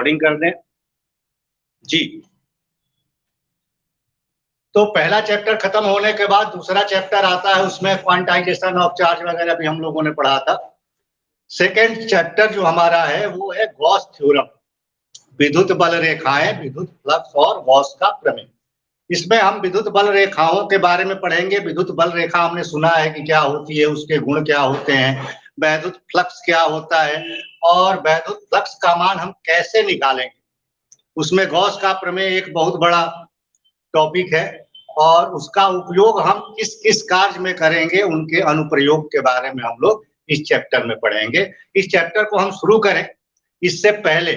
Recording कर दें। जी, तो पहला चैप्टर खत्म होने के बाद दूसरा चैप्टर आता है, उसमें क्वांटाइजेशन ऑफ चार्ज वगैरह भी हम लोगों ने पढ़ा था। सेकेंड चैप्टर जो हमारा है वो है गॉस थ्योरम, विद्युत बल रेखाएं, विद्युत फ्लक्स और गॉस का प्रमेय। इसमें हम विद्युत बल रेखाओं के बारे में पढ़ेंगे। विद्युत बल रेखा हमने सुना है कि क्या होती है, उसके गुण क्या होते हैं, वैद्युत फ्लक्स क्या होता है और वैद्युत फ्लक्स का मान हम कैसे निकालेंगे। उसमें गॉस का प्रमेय एक बहुत बड़ा टॉपिक है और उसका उपयोग हम किस किस कार्य में करेंगे, उनके अनुप्रयोग के बारे में हम लोग इस चैप्टर में पढ़ेंगे। इस चैप्टर को हम शुरू करें इससे पहले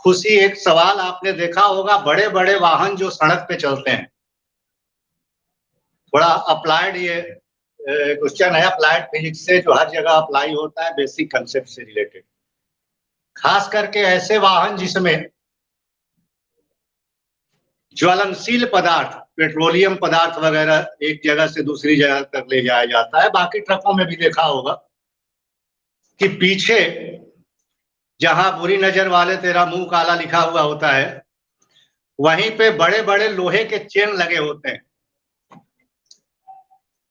खुशी, एक सवाल आपने देखा होगा, बड़े बड़े वाहन जो सड़क पे चलते हैं, थोड़ा अप्लाइड ये क्वेश्चन है, अप्लाइड फिजिक्स से जो हर जगह अप्लाई होता है, बेसिक कंसेप्ट से रिलेटेड। खास करके ऐसे वाहन जिसमें ज्वलनशील पदार्थ, पेट्रोलियम पदार्थ वगैरह एक जगह से दूसरी जगह तक ले जाया जाता है। बाकी ट्रकों में भी देखा होगा कि पीछे जहां बुरी नजर वाले तेरा मुंह काला लिखा हुआ होता है, वहीं पे बड़े बड़े लोहे के चेन लगे होते हैं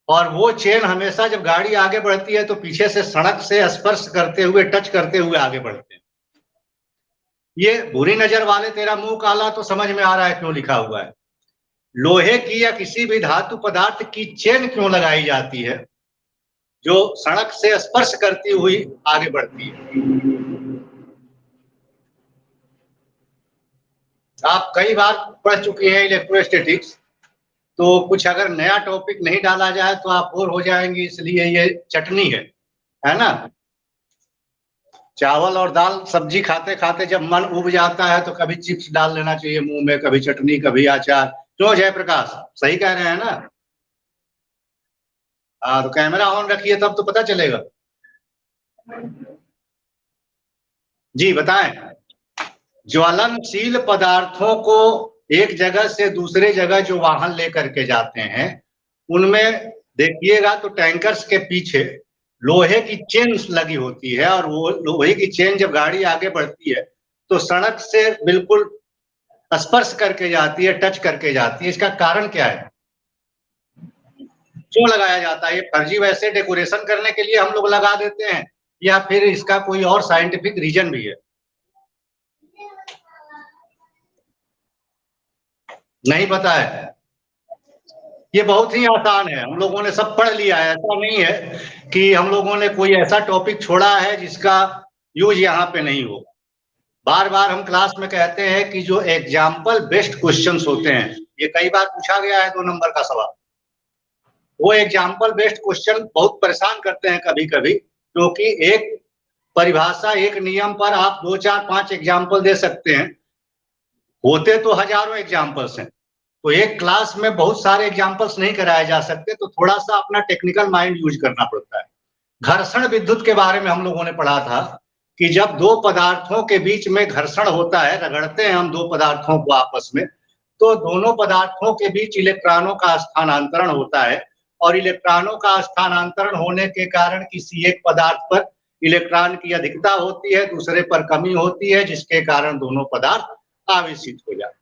और वो चेन हमेशा जब गाड़ी आगे बढ़ती है तो पीछे से सड़क से स्पर्श करते हुए, टच करते हुए आगे बढ़ते हैं। ये बुरी नजर वाले तेरा मुंह काला तो समझ में आ रहा है क्यों लिखा हुआ है। लोहे की या किसी भी धातु पदार्थ की चेन क्यों लगाई जाती है जो सड़क से स्पर्श करती हुई आगे बढ़ती है। आप कई बार पढ़ चुके हैं इलेक्ट्रोस्टैटिक्स, तो कुछ अगर नया टॉपिक नहीं डाला जाए तो आप बोर हो जाएंगे, इसलिए ये चटनी है ना। चावल और दाल सब्जी खाते खाते जब मन उब जाता है तो कभी चिप्स डाल लेना चाहिए मुंह में, कभी चटनी, कभी अचार। क्यों जयप्रकाश, सही कह रहे हैं ना? तो कैमरा ऑन रखिए तब तो पता चलेगा। जी बताएं। ज्वलनशील पदार्थों को एक जगह से दूसरे जगह जो वाहन लेकर के जाते हैं, उनमें देखिएगा तो टैंकर्स के पीछे लोहे की चेन लगी होती है और वो लोहे की चेन जब गाड़ी आगे बढ़ती है तो सड़क से बिल्कुल स्पर्श करके जाती है, टच करके जाती है। इसका कारण क्या है, क्यों लगाया जाता है? ये फर्जी वैसे डेकोरेशन करने के लिए हम लोग लगा देते हैं या फिर इसका कोई और साइंटिफिक रीजन भी है? नहीं पता है। ये बहुत ही आसान है, हम लोगों ने सब पढ़ लिया है। ऐसा नहीं है कि हम लोगों ने कोई ऐसा टॉपिक छोड़ा है जिसका यूज यहाँ पे नहीं हो। बार बार हम क्लास में कहते हैं कि जो एग्जाम्पल बेस्ड क्वेश्चंस होते हैं, ये कई बार पूछा गया है 2 नंबर का सवाल, वो एग्जाम्पल बेस्ड क्वेश्चन बहुत परेशान करते हैं कभी कभी, क्योंकि एक परिभाषा, एक नियम पर आप 2, 4, 5 एग्जाम्पल दे सकते हैं, होते तो हजारों एग्जाम्पल्स हैं। तो एक क्लास में बहुत सारे एग्जाम्पल्स नहीं कराए जा सकते, तो थोड़ा सा अपना टेक्निकल माइंड यूज करना पड़ता है। घर्षण विद्युत के बारे में हम लोगों ने पढ़ा था कि जब दो पदार्थों के बीच में घर्षण होता है, रगड़ते हैं हम दो पदार्थों को आपस में, तो दोनों पदार्थों के बीच इलेक्ट्रॉनों का स्थानांतरण होता है और इलेक्ट्रॉनों का स्थानांतरण होने के कारण किसी एक पदार्थ पर इलेक्ट्रॉन की अधिकता होती है, दूसरे पर कमी होती है, जिसके कारण दोनों पदार्थ आवेशित हो जाते हैं।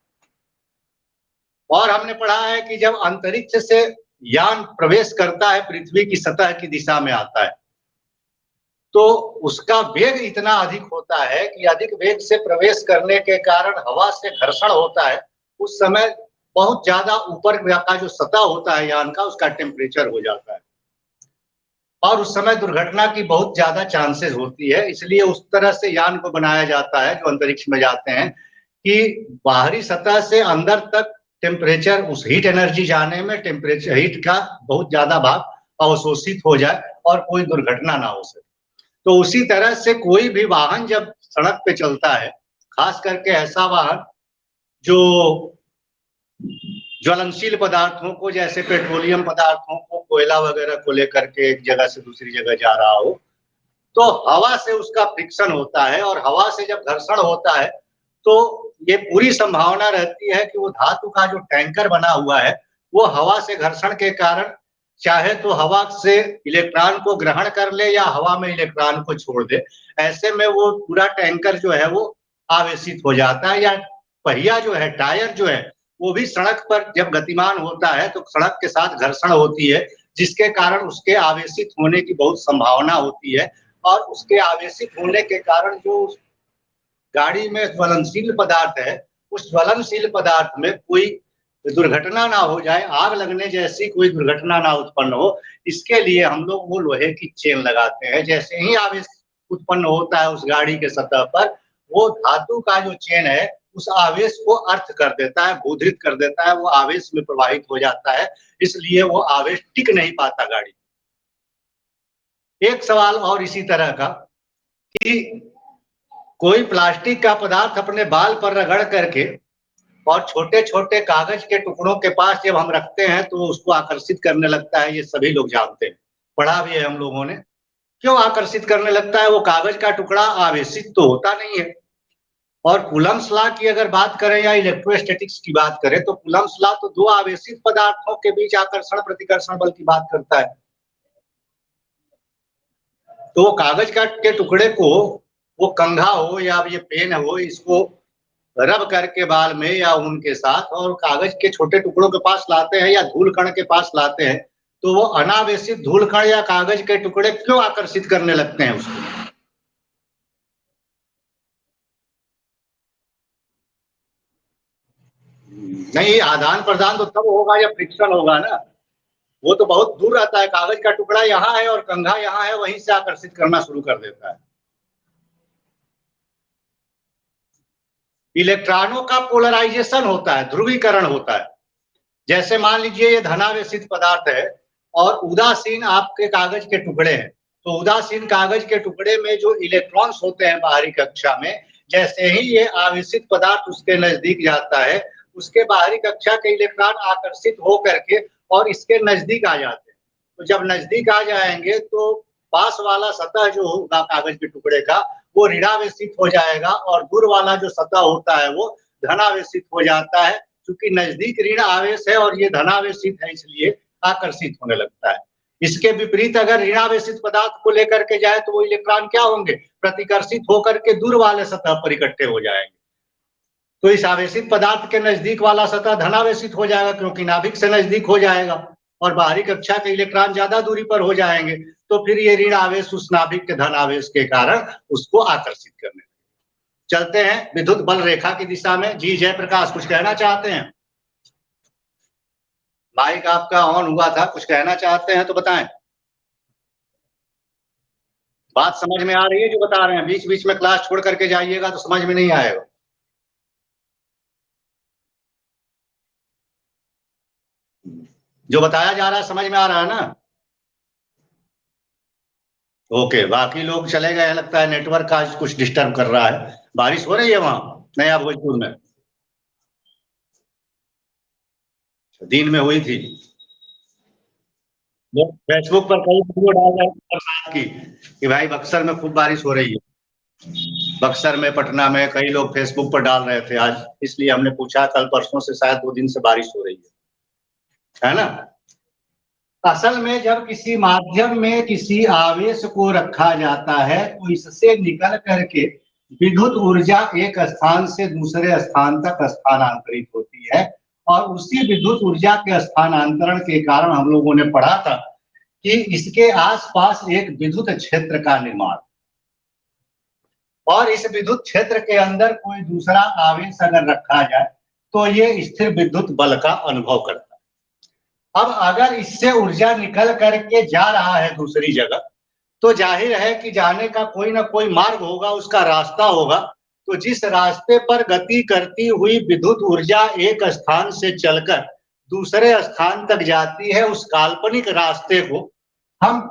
और हमने पढ़ा है कि जब अंतरिक्ष से यान प्रवेश करता है, पृथ्वी की सतह की दिशा में आता है, तो उसका वेग इतना अधिक होता है कि अधिक वेग से प्रवेश करने के कारण हवा से घर्षण होता है। उस समय बहुत ज्यादा ऊपर का जो सतह होता है यान का, उसका टेम्परेचर हो जाता है और उस समय दुर्घटना की बहुत ज्यादा चांसेस होती है। इसलिए उस तरह से यान को बनाया जाता है जो अंतरिक्ष में जाते हैं कि बाहरी सतह से अंदर तक टेम्परेचर, उस हीट एनर्जी जाने में टेम्परेचर, हीट का बहुत ज्यादा भाग अवशोषित हो जाए और कोई दुर्घटना ना हो सके। तो उसी तरह से कोई भी वाहन जब सड़क पे चलता है, खास करके ऐसा वाहन जो ज्वलनशील पदार्थों को, जैसे पेट्रोलियम पदार्थों को, कोयला वगैरह को लेकर के एक जगह से दूसरी जगह जा रहा हो, तो हवा से उसका फ्रिक्शन होता है और हवा से जब घर्षण होता है तो ये पूरी संभावना रहती है कि वो धातु का जो टैंकर बना हुआ है वो हवा से घर्षण के कारण चाहे तो हवा से इलेक्ट्रॉन को ग्रहण कर ले या हवा में इलेक्ट्रॉन को छोड़ दे। ऐसे में वो पूरा टैंकर जो है वो आवेशित हो जाता है, या पहिया जो है, टायर जो है, वो भी सड़क पर जब गतिमान होता है तो सड़क के साथ घर्षण होती है, जिसके कारण उसके आवेशित होने की बहुत संभावना होती है, और उसके आवेशित होने के कारण जो गाड़ी में ज्वलनशील पदार्थ है, उस ज्वलनशील पदार्थ में कोई दुर्घटना ना हो जाए, आग लगने जैसी कोई दुर्घटना ना उत्पन्न हो, इसके लिए हम लोग वो लोहे की चेन लगाते हैं। जैसे ही आवेश उत्पन्न होता है उस गाड़ी के सतह पर, वो धातु का जो चेन है, उस आवेश को अर्थ कर देता है, बोधित कर देता है, वो आवेश में प्रवाहित हो जाता है, इसलिए वो आवेश टिक नहीं पाता गाड़ी। एक सवाल और इसी तरह का कि कोई प्लास्टिक का पदार्थ अपने बाल पर रगड़ करके और छोटे-छोटे कागज के टुकड़ों के पास जब हम रखते हैं तो उसको आकर्षित करने लगता है, ये सभी लोग जानते हैं, पढ़ा भी है हम लोगों ने। क्यों आकर्षित करने लगता है? वो कागज का टुकड़ा आवेशित तो होता नहीं है। और कूलम्ब्स लॉ की अगर बात करें या इलेक्ट्रोस्टैटिक्स की बात करें तो कूलम्ब्स लॉ तो 2 आवेशित पदार्थों के बीच आकर्षण-प्रतिकर्षण बल की बात करता है। तो वो कागज के टुकड़े को, वो कंघा हो या ये पेन हो, इसको रब करके बाल में या उनके साथ और कागज के छोटे टुकड़ों के पास लाते हैं या धूल कण के पास लाते हैं, तो वो अनावेशित धूल कण या कागज के टुकड़े क्यों आकर्षित करने लगते हैं उसको? नहीं, आदान-प्रदान तो तब होगा जब फ्रिक्शन होगा ना। वो तो बहुत दूर रहता है, कागज का टुकड़ा यहाँ है और कंघा यहाँ है, वहीं से आकर्षित करना शुरू कर देता है। इलेक्ट्रॉनों का पोलराइजेशन होता है, ध्रुवीकरण होता है। जैसे मान लीजिए ये धनावेशित पदार्थ है और उदासीन आपके कागज के टुकड़े हैं, तो उदासीन कागज के टुकड़े में जो इलेक्ट्रॉन्स होते हैं बाहरी कक्षा में, जैसे ही ये आवेशित पदार्थ उसके नजदीक जाता है, उसके बाहरी कक्षा के इलेक्ट्रॉन आकर्षित हो करके और इसके नजदीक आ जाते हैं। तो जब नजदीक आ जाएंगे तो पास वाला सतह जो होगा कागज के टुकड़े का, वो ऋणावेशित हो जाएगा और दूर वाला जो सतह होता है वो धनावेशित हो जाता है। चूंकि नजदीक ऋण आवेश है और ये धनावेशित है, इसलिए आकर्षित होने लगता है। इसके विपरीत अगर ऋणावेशित पदार्थ को लेकर के जाए तो वो इलेक्ट्रॉन क्या होंगे? प्रतिकर्षित होकर के दूर वाले सतह पर इकट्ठे हो जाएंगे। तो इस आवेशित पदार्थ के नजदीक वाला सतह धनावेशित हो जाएगा, क्योंकि नाभिक से नजदीक हो जाएगा और बाहरी कक्षा के इलेक्ट्रॉन ज्यादा दूरी पर हो जाएंगे, तो फिर ये ऋण आवेश उस नाभिक के धन आवेश के कारण उसको आकर्षित करने। चलते हैं विद्युत बल रेखा की दिशा में। जी जयप्रकाश, कुछ कहना चाहते हैं? माइक आपका ऑन हुआ था, कुछ कहना चाहते हैं तो बताएं। बात समझ में आ रही है जो बता रहे हैं? बीच बीच में क्लास छोड़ करके जाइएगा तो समझ में नहीं आएगा। जो बताया जा रहा है समझ में आ रहा है ना? ओके, बाकी लोग चले गए, लगता है नेटवर्क का कुछ डिस्टर्ब कर रहा है। बारिश हो रही है वहां नया भोजपुर में? दिन में हुई थी। लोग फेसबुक पर कई वीडियो डाल रहे हैं बरसात की कि भाई बक्सर में खूब बारिश हो रही है। बक्सर में, पटना में कई लोग फेसबुक पर डाल रहे थे आज, इसलिए हमने पूछा। कल परसों से शायद 2 दिन से बारिश हो रही है ना? असल में जब किसी माध्यम में किसी आवेश को रखा जाता है तो इससे निकल करके विद्युत ऊर्जा एक स्थान से दूसरे स्थान तक स्थानांतरित होती है, और उसी विद्युत ऊर्जा के स्थानांतरण के कारण हम लोगों ने पढ़ा था कि इसके आसपास एक विद्युत क्षेत्र का निर्माण, और इस विद्युत क्षेत्र के अंदर कोई दूसरा आवेश अगर रखा जाए तो ये स्थिर विद्युत बल का अनुभव करता है। अब अगर इससे ऊर्जा निकल करके जा रहा है दूसरी जगह, तो जाहिर है कि जाने का कोई ना कोई मार्ग होगा, उसका रास्ता होगा। तो जिस रास्ते पर गति करती हुई विद्युत ऊर्जा एक स्थान से चलकर दूसरे स्थान तक जाती है, उस काल्पनिक रास्ते को हम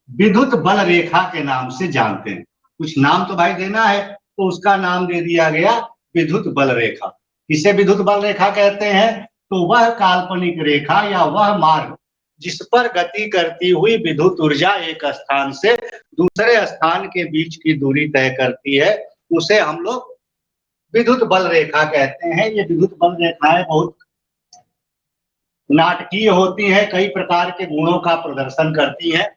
विद्युत बल रेखा के नाम से जानते हैं। कुछ नाम तो भाई देना है, तो उसका नाम दे दिया गया विद्युत बल रेखा। किसे विद्युत बल रेखा कहते हैं? तो वह काल्पनिक रेखा या वह मार्ग जिस पर गति करती हुई विद्युत ऊर्जा एक स्थान से दूसरे स्थान के बीच की दूरी तय करती है, उसे हम लोग विद्युत बल रेखा कहते हैं। ये विद्युत बल रेखाएं बहुत नाटकीय होती हैं, कई प्रकार के गुणों का प्रदर्शन करती हैं।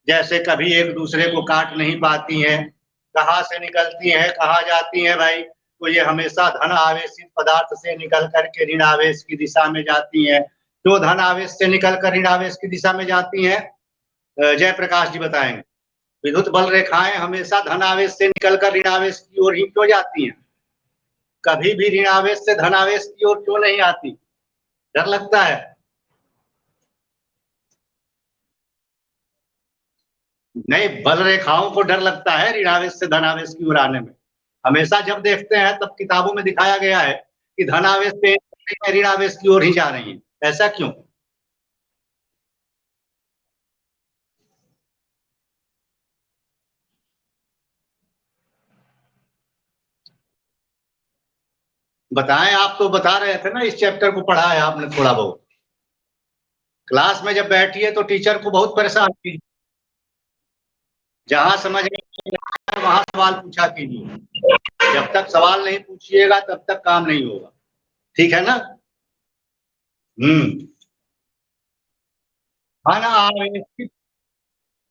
जैसे कभी एक दूसरे को काट नहीं पाती हैं, कहाँ से निकलती हैं, कहाँ जाती हैं भाई, तो ये हमेशा धन आवेशित पदार्थ से निकल करके ऋण आवेश की दिशा में जाती हैं। जो धन आवेश से निकल कर ऋण आवेश की दिशा में जाती हैं, जयप्रकाश जी बताएंगे। विद्युत बल रेखाएं हमेशा धन आवेश से निकलकर ऋण आवेश की ओर ही क्यों जाती हैं? कभी भी ऋण आवेश से धन आवेश की ओर क्यों नहीं आती? डर लगता है? नहीं, बल रेखाओं को डर लगता है ऋण आवेश से धन आवेश की ओर आने में। हमेशा जब देखते हैं तब किताबों में दिखाया गया है कि धन आवेश से ऋण आवेश की ओर ही जा रही है। ऐसा क्यों? बताएं, आप तो बता रहे थे ना, इस चैप्टर को पढ़ा है आपने थोड़ा बहुत। क्लास में जब बैठिए तो टीचर को बहुत परेशान कीजिए। जहां समझ में वहां सवाल पूछा कीजिए। जब तक सवाल नहीं पूछिएगा तब तक काम नहीं होगा। ठीक है ना? हम्म। धन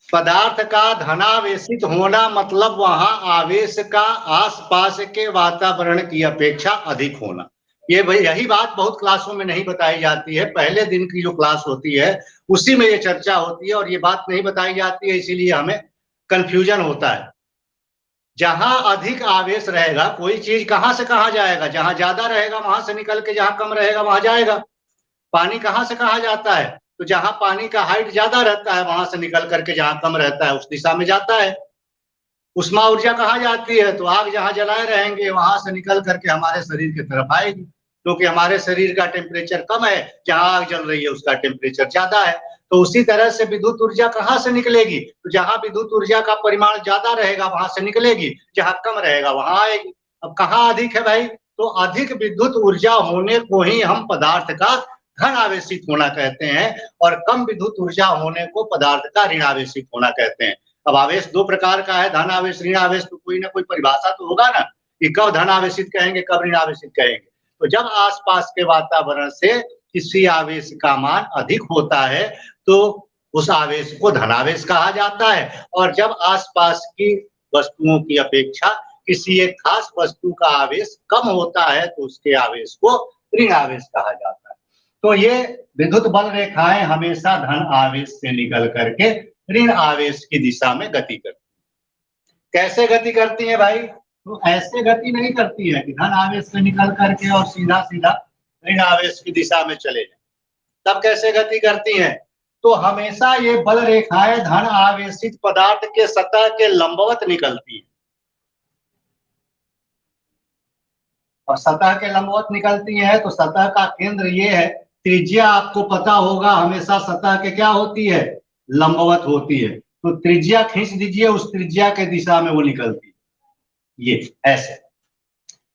पदार्थ का धनावेशित होना मतलब वहां आवेश का आसपास के वातावरण की अपेक्षा अधिक होना। ये यही बात बहुत क्लासों में नहीं बताई जाती है। पहले दिन की जो क्लास होती है उसी में ये चर्चा होती है और ये बात नहीं बताई जाती है, इसीलिए हमें कंफ्यूजन होता है। जहां अधिक आवेश रहेगा कोई चीज कहां से कहां जाएगा? जहां ज्यादा रहेगा वहां से निकल के जहां कम रहेगा वहां जाएगा। पानी कहां से कहां जाता है? तो जहां पानी का हाइट ज्यादा रहता है वहां से निकल करके जहां कम रहता है उस दिशा में जाता है। उष्मा ऊर्जा कहाँ जाती है? तो आग जहां जलाए रहेंगे वहां से निकल करके हमारे शरीर की तरफ आएगी, क्योंकि हमारे शरीर का टेम्परेचर कम है, जहां आग जल रही है उसका टेम्परेचर ज्यादा है। तो उसी तरह से विद्युत ऊर्जा कहाँ से निकलेगी? तो जहां विद्युत ऊर्जा का परिमाण ज्यादा रहेगा वहां से निकलेगी, जहां कम रहेगा वहां आएगी। अब कहाँ अधिक है भाई? तो अधिक विद्युत ऊर्जा होने को ही हम पदार्थ का धन आवेशित होना कहते हैं और कम विद्युत ऊर्जा होने को पदार्थ का ऋण आवेशित होना कहते हैं। अब आवेश दो प्रकार का है, धन आवेश ऋण आवेश, तो कोई ना कोई परिभाषा तो होगा ना कि कब धन आवेशित कहेंगे कब ऋण आवेशित कहेंगे। तो जब आसपास के वातावरण से किसी आवेश का मान अधिक होता है तो उस आवेश को धनावेश कहा जाता है, और जब आसपास की वस्तुओं की अपेक्षा किसी एक खास वस्तु का आवेश कम होता है तो उसके आवेश को ऋण आवेश कहा जाता है। तो ये विद्युत बल रेखाएं हमेशा धन आवेश से निकल करके ऋण आवेश की दिशा में गति करती है। कैसे गति करती है भाई? तो ऐसे गति नहीं करती है कि धन आवेश से निकल करके और सीधा सीधा ऋण आवेश की दिशा में चले जाए। तब कैसे गति करती है? तो हमेशा ये बल रेखाएं धन आवेशित पदार्थ के सतह के लंबवत निकलती है, और सतह के लंबवत निकलती है तो सतह का केंद्र ये है। त्रिज्या आपको पता होगा हमेशा सतह के क्या होती है? लंबवत होती है। तो त्रिज्या खींच दीजिए, उस त्रिज्या के दिशा में वो निकलती है। ये ऐसे,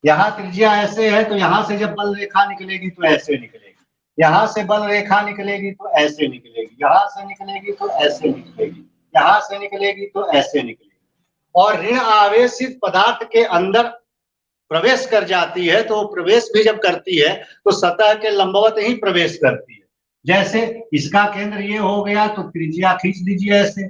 यहाँ त्रिज्या ऐसे है तो यहाँ से जब बल रेखा निकलेगी तो ऐसे निकलेगी, यहाँ से बल रेखा निकलेगी तो ऐसे निकलेगी, यहाँ से निकलेगी तो ऐसे निकलेगी, यहाँ से निकलेगी तो ऐसे निकलेगी। और ऋण आवेशित पदार्थ के अंदर प्रवेश कर जाती है तो प्रवेश भी जब करती है तो सतह के लंबवत ही प्रवेश करती है। जैसे इसका केंद्र ये हो गया तो त्रिज्या खींच दीजिए ऐसे,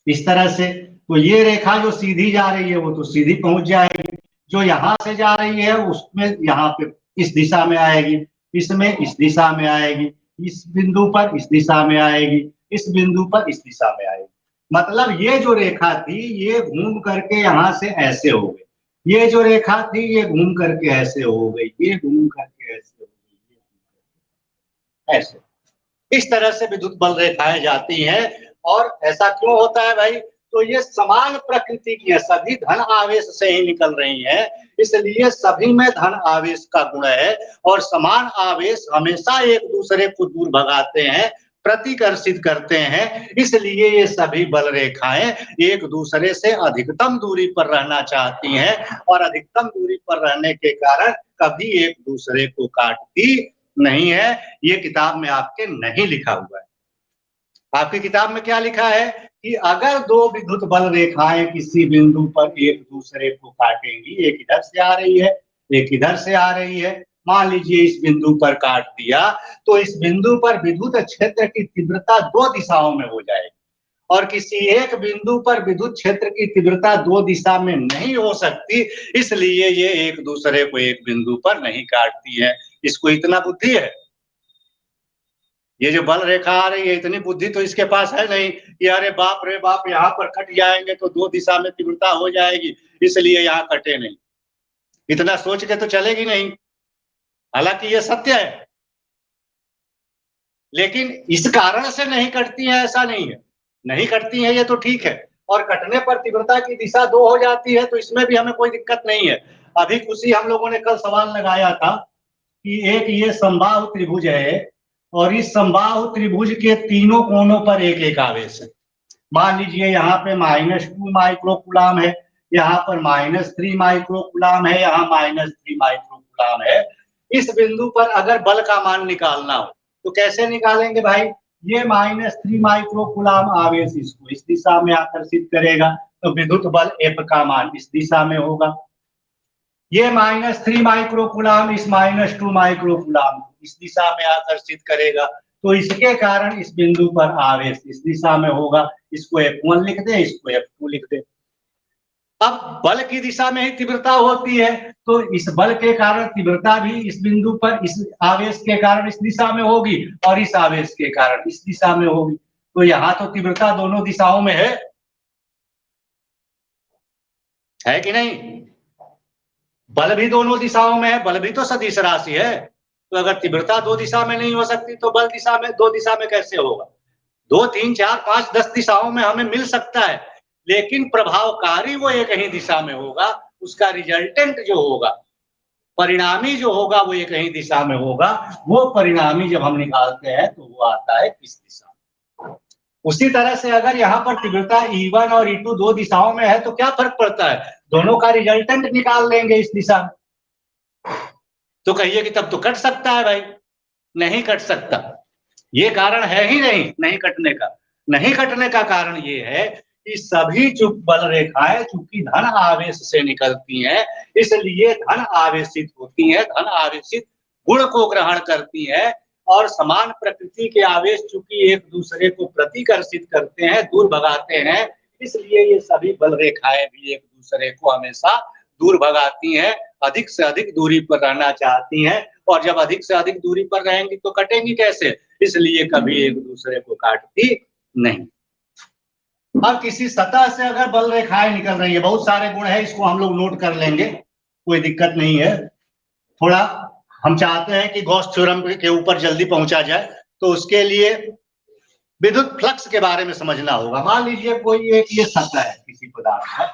इस तरह से। तो ये रेखा जो सीधी जा रही है वो तो सीधी पहुंच जाएगी, जो यहां से जा रही है उसमें यहाँ पे इस दिशा में आएगी, इसमें इस दिशा में आएगी, इस बिंदु पर इस दिशा में आएगी, इस बिंदु पर इस दिशा में आएगी। मतलब ये जो रेखा थी ये घूम करके यहाँ से ऐसे हो गई, ये जो रेखा थी ये घूम करके ऐसे हो गई, ये घूम करके ऐसे हो गई, ऐसे। इस तरह से विद्युत बल रेखाएं जाती हैं। और ऐसा क्यों होता है भाई? तो ये समान प्रकृति की है, सभी धन आवेश से ही निकल रही हैं, इसलिए सभी में धन आवेश का गुण है। और समान आवेश हमेशा एक दूसरे को दूर भगाते हैं, प्रतिकर्षित करते हैं, इसलिए ये सभी बल रेखाएं एक दूसरे से अधिकतम दूरी पर रहना चाहती हैं और अधिकतम दूरी पर रहने के कारण कभी एक दूसरे को काटती नहीं है। ये किताब में आपके नहीं लिखा हुआ है। आपकी किताब में क्या लिखा है कि अगर दो विद्युत बल रेखाएं किसी बिंदु पर एक दूसरे को काटेंगी, एक इधर से आ रही है एक इधर से आ रही है, मान लीजिए इस बिंदु पर काट दिया, तो इस बिंदु पर विद्युत क्षेत्र की तीव्रता दो दिशाओं में हो जाएगी, और किसी एक बिंदु पर विद्युत क्षेत्र की तीव्रता दो दिशा में नहीं हो सकती, इसलिए ये एक दूसरे को एक बिंदु पर नहीं काटती है। इसको इतना बुद्धि है। ये जो बल रेखा आ रही है, इतनी बुद्धि तो इसके पास है नहीं कि अरे बाप रे बाप, यहाँ पर कट जाएंगे तो दो दिशा में तीव्रता हो जाएगी, इसलिए यहाँ कटे नहीं। इतना सोच के तो चलेगी नहीं। हालांकि ये सत्य है, लेकिन इस कारण से नहीं कटती है ऐसा नहीं है। नहीं कटती है ये तो ठीक है, और कटने पर तीव्रता की दिशा दो हो जाती है तो इसमें भी हमें कोई दिक्कत नहीं है। अभी उसी हम लोगों ने कल सवाल लगाया था कि एक ये समबाहु त्रिभुज है और इस समबाहु त्रिभुज के तीनों कोनों पर एक एक आवेश है। मान लीजिए यहाँ पे -2 माइक्रोकुलाम है, यहाँ पर -3 माइक्रोकुलाम है, यहाँ -3 माइक्रोकुलाम है। इस बिंदु पर अगर बल का मान निकालना हो तो कैसे निकालेंगे भाई? ये -3 माइक्रोकुलाम आवेश इसको इस दिशा में आकर्षित करेगा तो विद्युत बल F का मान इस दिशा में होगा। ये -3 माइक्रोकुलाम इस -2 माइक्रोकुलाम इस दिशा में आकर्षित करेगा तो इसके कारण इस बिंदु पर आवेश इस दिशा में होगा। इसको F1 लिख दे, इसको F2 लिख दे। अब बल की दिशा में ही तीव्रता होती है तो इस बल के कारण तीव्रता भी इस बिंदु पर इस आवेश के कारण इस दिशा में होगी और इस आवेश के कारण इस दिशा में होगी। तो यहाँ तो तीव्रता दोनों दिशाओं में है कि नहीं? बल भी दोनों दिशाओं में है, बल भी तो सदिश राशि है। तो अगर तीव्रता दो दिशा में नहीं हो सकती तो बल दिशा में दो दिशा में कैसे होगा? 2, 3, 4, 5, 10 दिशाओं में हमें मिल सकता है, लेकिन प्रभावकारी वो एक ही दिशा में होगा। उसका रिजल्टेंट जो होगा, परिणामी जो होगा वो एक ही दिशा में होगा। वो परिणामी जब हम निकालते हैं तो वो आता है किस दिशा में। उसी तरह से अगर यहाँ पर तीव्रता E1 और E2 दो दिशाओं में है तो क्या फर्क पड़ता है? दोनों का रिजल्टेंट निकाल लेंगे इस दिशा में। तो कहिए कि तब तो कट सकता है भाई। नहीं कट सकता, ये कारण है ही नहीं कटने का। नहीं कटने का कारण ये है कि सभी जो बल रेखाएं चूंकि धन आवेश से निकलती हैं, इसलिए धन आवेशित होती हैं, धन आवेशित गुण को ग्रहण करती हैं और समान प्रकृति के आवेश चूंकि एक दूसरे को प्रतिकर्षित करते हैं, दूर भगाते हैं, इसलिए ये सभी बल रेखाएं भी एक दूसरे को हमेशा दूर भगाती हैं, अधिक से अधिक दूरी पर रहना चाहती हैं, और जब अधिक से अधिक दूरी पर रहेंगी तो कटेंगी कैसे? इसलिए कभी एक दूसरे को काटती नहीं। अब किसी सतह से अगर बल रेखाएं निकल रही है, बहुत सारे गुण है, इसको हम लोग नोट कर लेंगे, कोई दिक्कत नहीं है। थोड़ा हम चाहते हैं कि गॉस थ्योरम के ऊपर जल्दी पहुंचा जाए, तो उसके लिए विद्युत फ्लक्स के बारे में समझना होगा। मान लीजिए कोई एक ये सतह है किसी पदार्थ का,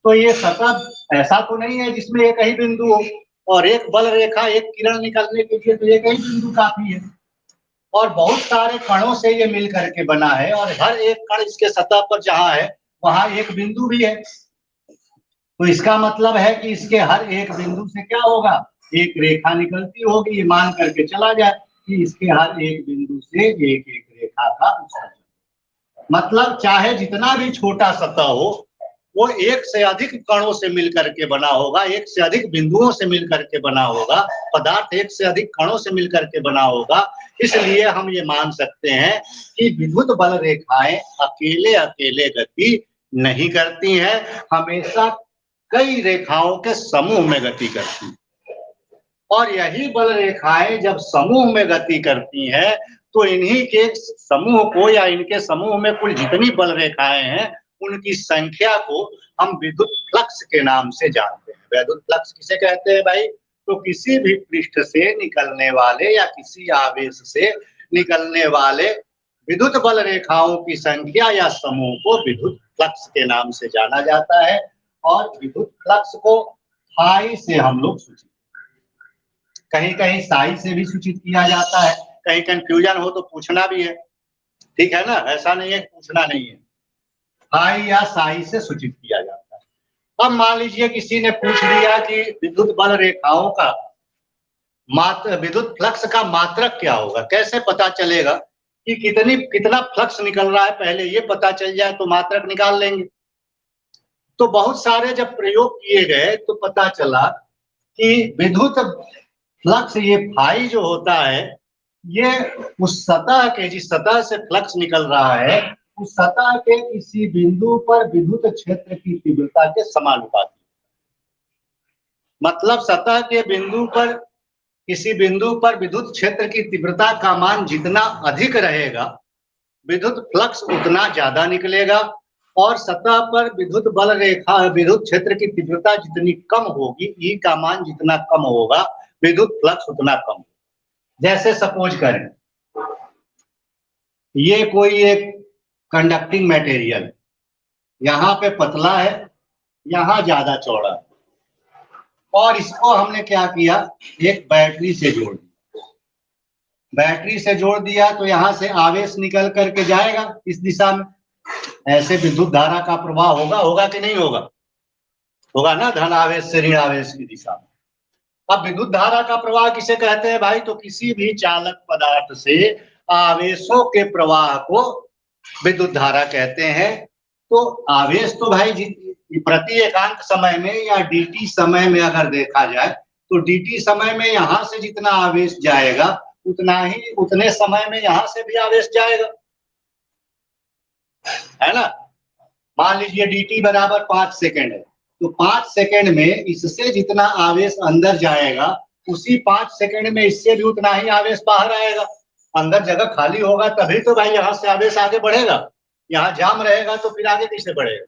तो ये सतह ऐसा तो नहीं है जिसमें एक ही बिंदु हो, और एक बल रेखा एक किरण निकलने के लिए तो एक ही बिंदु काफी है, और बहुत सारे कणों से ये मिल करके बना है, और हर एक कण इसके सतह पर जहां है वहां एक बिंदु भी है। तो इसका मतलब है कि इसके हर एक बिंदु से क्या होगा? एक रेखा निकलती होगी। ये मान करके चला जाए कि इसके हर एक बिंदु से एक एक रेखा का उत्सर्जन, मतलब चाहे जितना भी छोटा सतह हो वो एक से अधिक कणों से मिलकर के बना होगा, एक से अधिक बिंदुओं से मिलकर के बना होगा, पदार्थ एक से अधिक कणों से मिलकर के बना होगा। इसलिए हम ये मान सकते हैं कि विद्युत बल रेखाएं अकेले अकेले गति नहीं करती हैं, हमेशा कई रेखाओं के समूह में गति करती हैं। और यही बल रेखाएं जब समूह में गति करती हैं तो इन्हीं के समूह को या इनके समूह में कुल जितनी बल रेखाएं हैं उनकी संख्या को हम विद्युत फ्लक्स के नाम से जानते हैं। विद्युत फ्लक्स किसे कहते हैं भाई? तो किसी भी पृष्ठ से निकलने वाले या किसी आवेश से निकलने वाले विद्युत बल रेखाओं की संख्या या समूह को विद्युत फ्लक्स के नाम से जाना जाता है। और विद्युत फ्लक्स को फाई से हम लोग सूचित, कहीं कहीं साई से भी सूचित किया जाता है। कहीं कंफ्यूजन हो तो पूछना भी है, ठीक है ना? ऐसा नहीं है पूछना नहीं है, फाई या साई से सूचित किया जाता है। अब मान लीजिए किसी ने पूछ लिया कि विद्युत बल रेखाओं का विद्युत फ्लक्स का मात्रक क्या होगा, कैसे पता चलेगा कि कितना फ्लक्स निकल रहा है? पहले ये पता चल जाए तो मात्रक निकाल लेंगे। तो बहुत सारे जब प्रयोग किए गए तो पता चला कि विद्युत फ्लक्स ये फाई जो होता है ये उस सतह के जिस सतह से फ्लक्स निकल रहा है उस सतह के किसी बिंदु पर विद्युत क्षेत्र की तीव्रता के समानुपाती। मतलब सतह के बिंदु पर किसी बिंदु पर विद्युत क्षेत्र की तीव्रता का मान जितना अधिक रहेगा, विद्युत फ्लक्स उतना ज्यादा निकलेगा, और सतह पर विद्युत बल रेखा विद्युत क्षेत्र की तीव्रता जितनी कम होगी, ई का मान जितना कम होगा, विद्युत फ्लक्स उतना कम। जैसे सपोज करें ये कोई एक कंडक्टिंग मटेरियल, यहाँ पे पतला है, यहाँ ज्यादा चौड़ा है, और इसको हमने क्या किया, एक बैटरी से जोड़ दिया। बैटरी से जोड़ दिया तो यहाँ से आवेश निकल करके जाएगा इस दिशा में, ऐसे विद्युत धारा का प्रवाह होगा कि नहीं होगा? होगा ना, धन आवेश से ऋण आवेश की दिशा में। अब विद्युत धारा का प्रवाह किसे कहते हैं भाई? तो किसी भी चालक पदार्थ से आवेशों के प्रवाह को विद्युत धारा कहते हैं। तो आवेश तो भाई प्रति एकांक समय में या dt समय में अगर देखा जाए तो dt समय में यहाँ से जितना आवेश जाएगा उतने समय में यहाँ से भी आवेश जाएगा, है ना। मान लीजिए dt बराबर 5 सेकेंड है, तो 5 सेकेंड में इससे जितना आवेश अंदर जाएगा उसी 5 सेकेंड में इससे भी उतना ही आवेश बाहर आएगा। अंदर जगह खाली होगा तभी तो भाई यहाँ से आवेश आगे बढ़ेगा, यहाँ जाम रहेगा तो फिर आगे कैसे बढ़ेगा।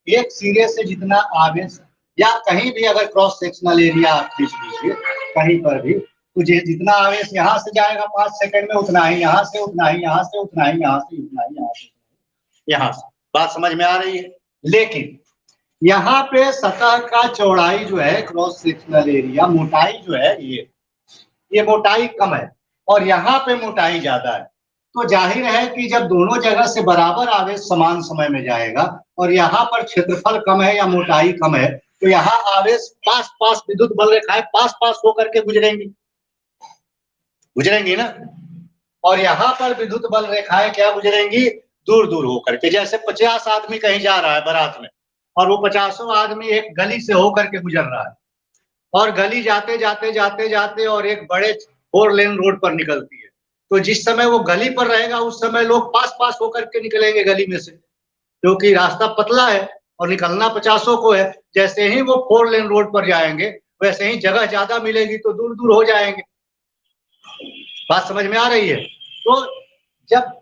एक सिरे से जितना आवेश, या कहीं भी अगर क्रॉस सेक्शनल एरिया आप खींच लीजिए कहीं पर भी, तो जितना आवेश यहाँ से जाएगा 5 सेकेंड में उतना ही यहाँ से, उतना ही यहाँ से, उतना ही यहाँ से, उतना ही यहाँ से, यहाँ से। बात समझ में आ रही है? लेकिन यहाँ पे सतह का चौड़ाई जो है, क्रॉस सेक्शनल एरिया, मोटाई जो है, ये मोटाई कम है और यहाँ पे मोटाई ज्यादा है। तो जाहिर है कि जब दोनों जगह से बराबर आवेश समान समय में जाएगा और यहाँ पर क्षेत्रफल कम है या मोटाई कम है, तो यहाँ आवेश पास पास विद्युत बल रेखाएं पास पास होकर के गुजरेंगी ना, और यहाँ पर विद्युत बल रेखाएं क्या गुजरेंगी? दूर दूर होकर के। जैसे 50 आदमी कहीं जा रहा है बारात में और वो 50 आदमी एक गली से होकर के गुजर रहा है, और गली जाते जाते जाते जाते और एक बड़े 4 लेन रोड पर निकलती है, तो जिस समय वो गली पर रहेगा उस समय लोग पास पास होकर के निकलेंगे गली में से, क्योंकि रास्ता पतला है और निकलना 50 को है। जैसे ही वो 4 लेन रोड पर जाएंगे वैसे ही जगह ज्यादा मिलेगी तो दूर दूर हो जाएंगे। बात समझ में आ रही है? तो जब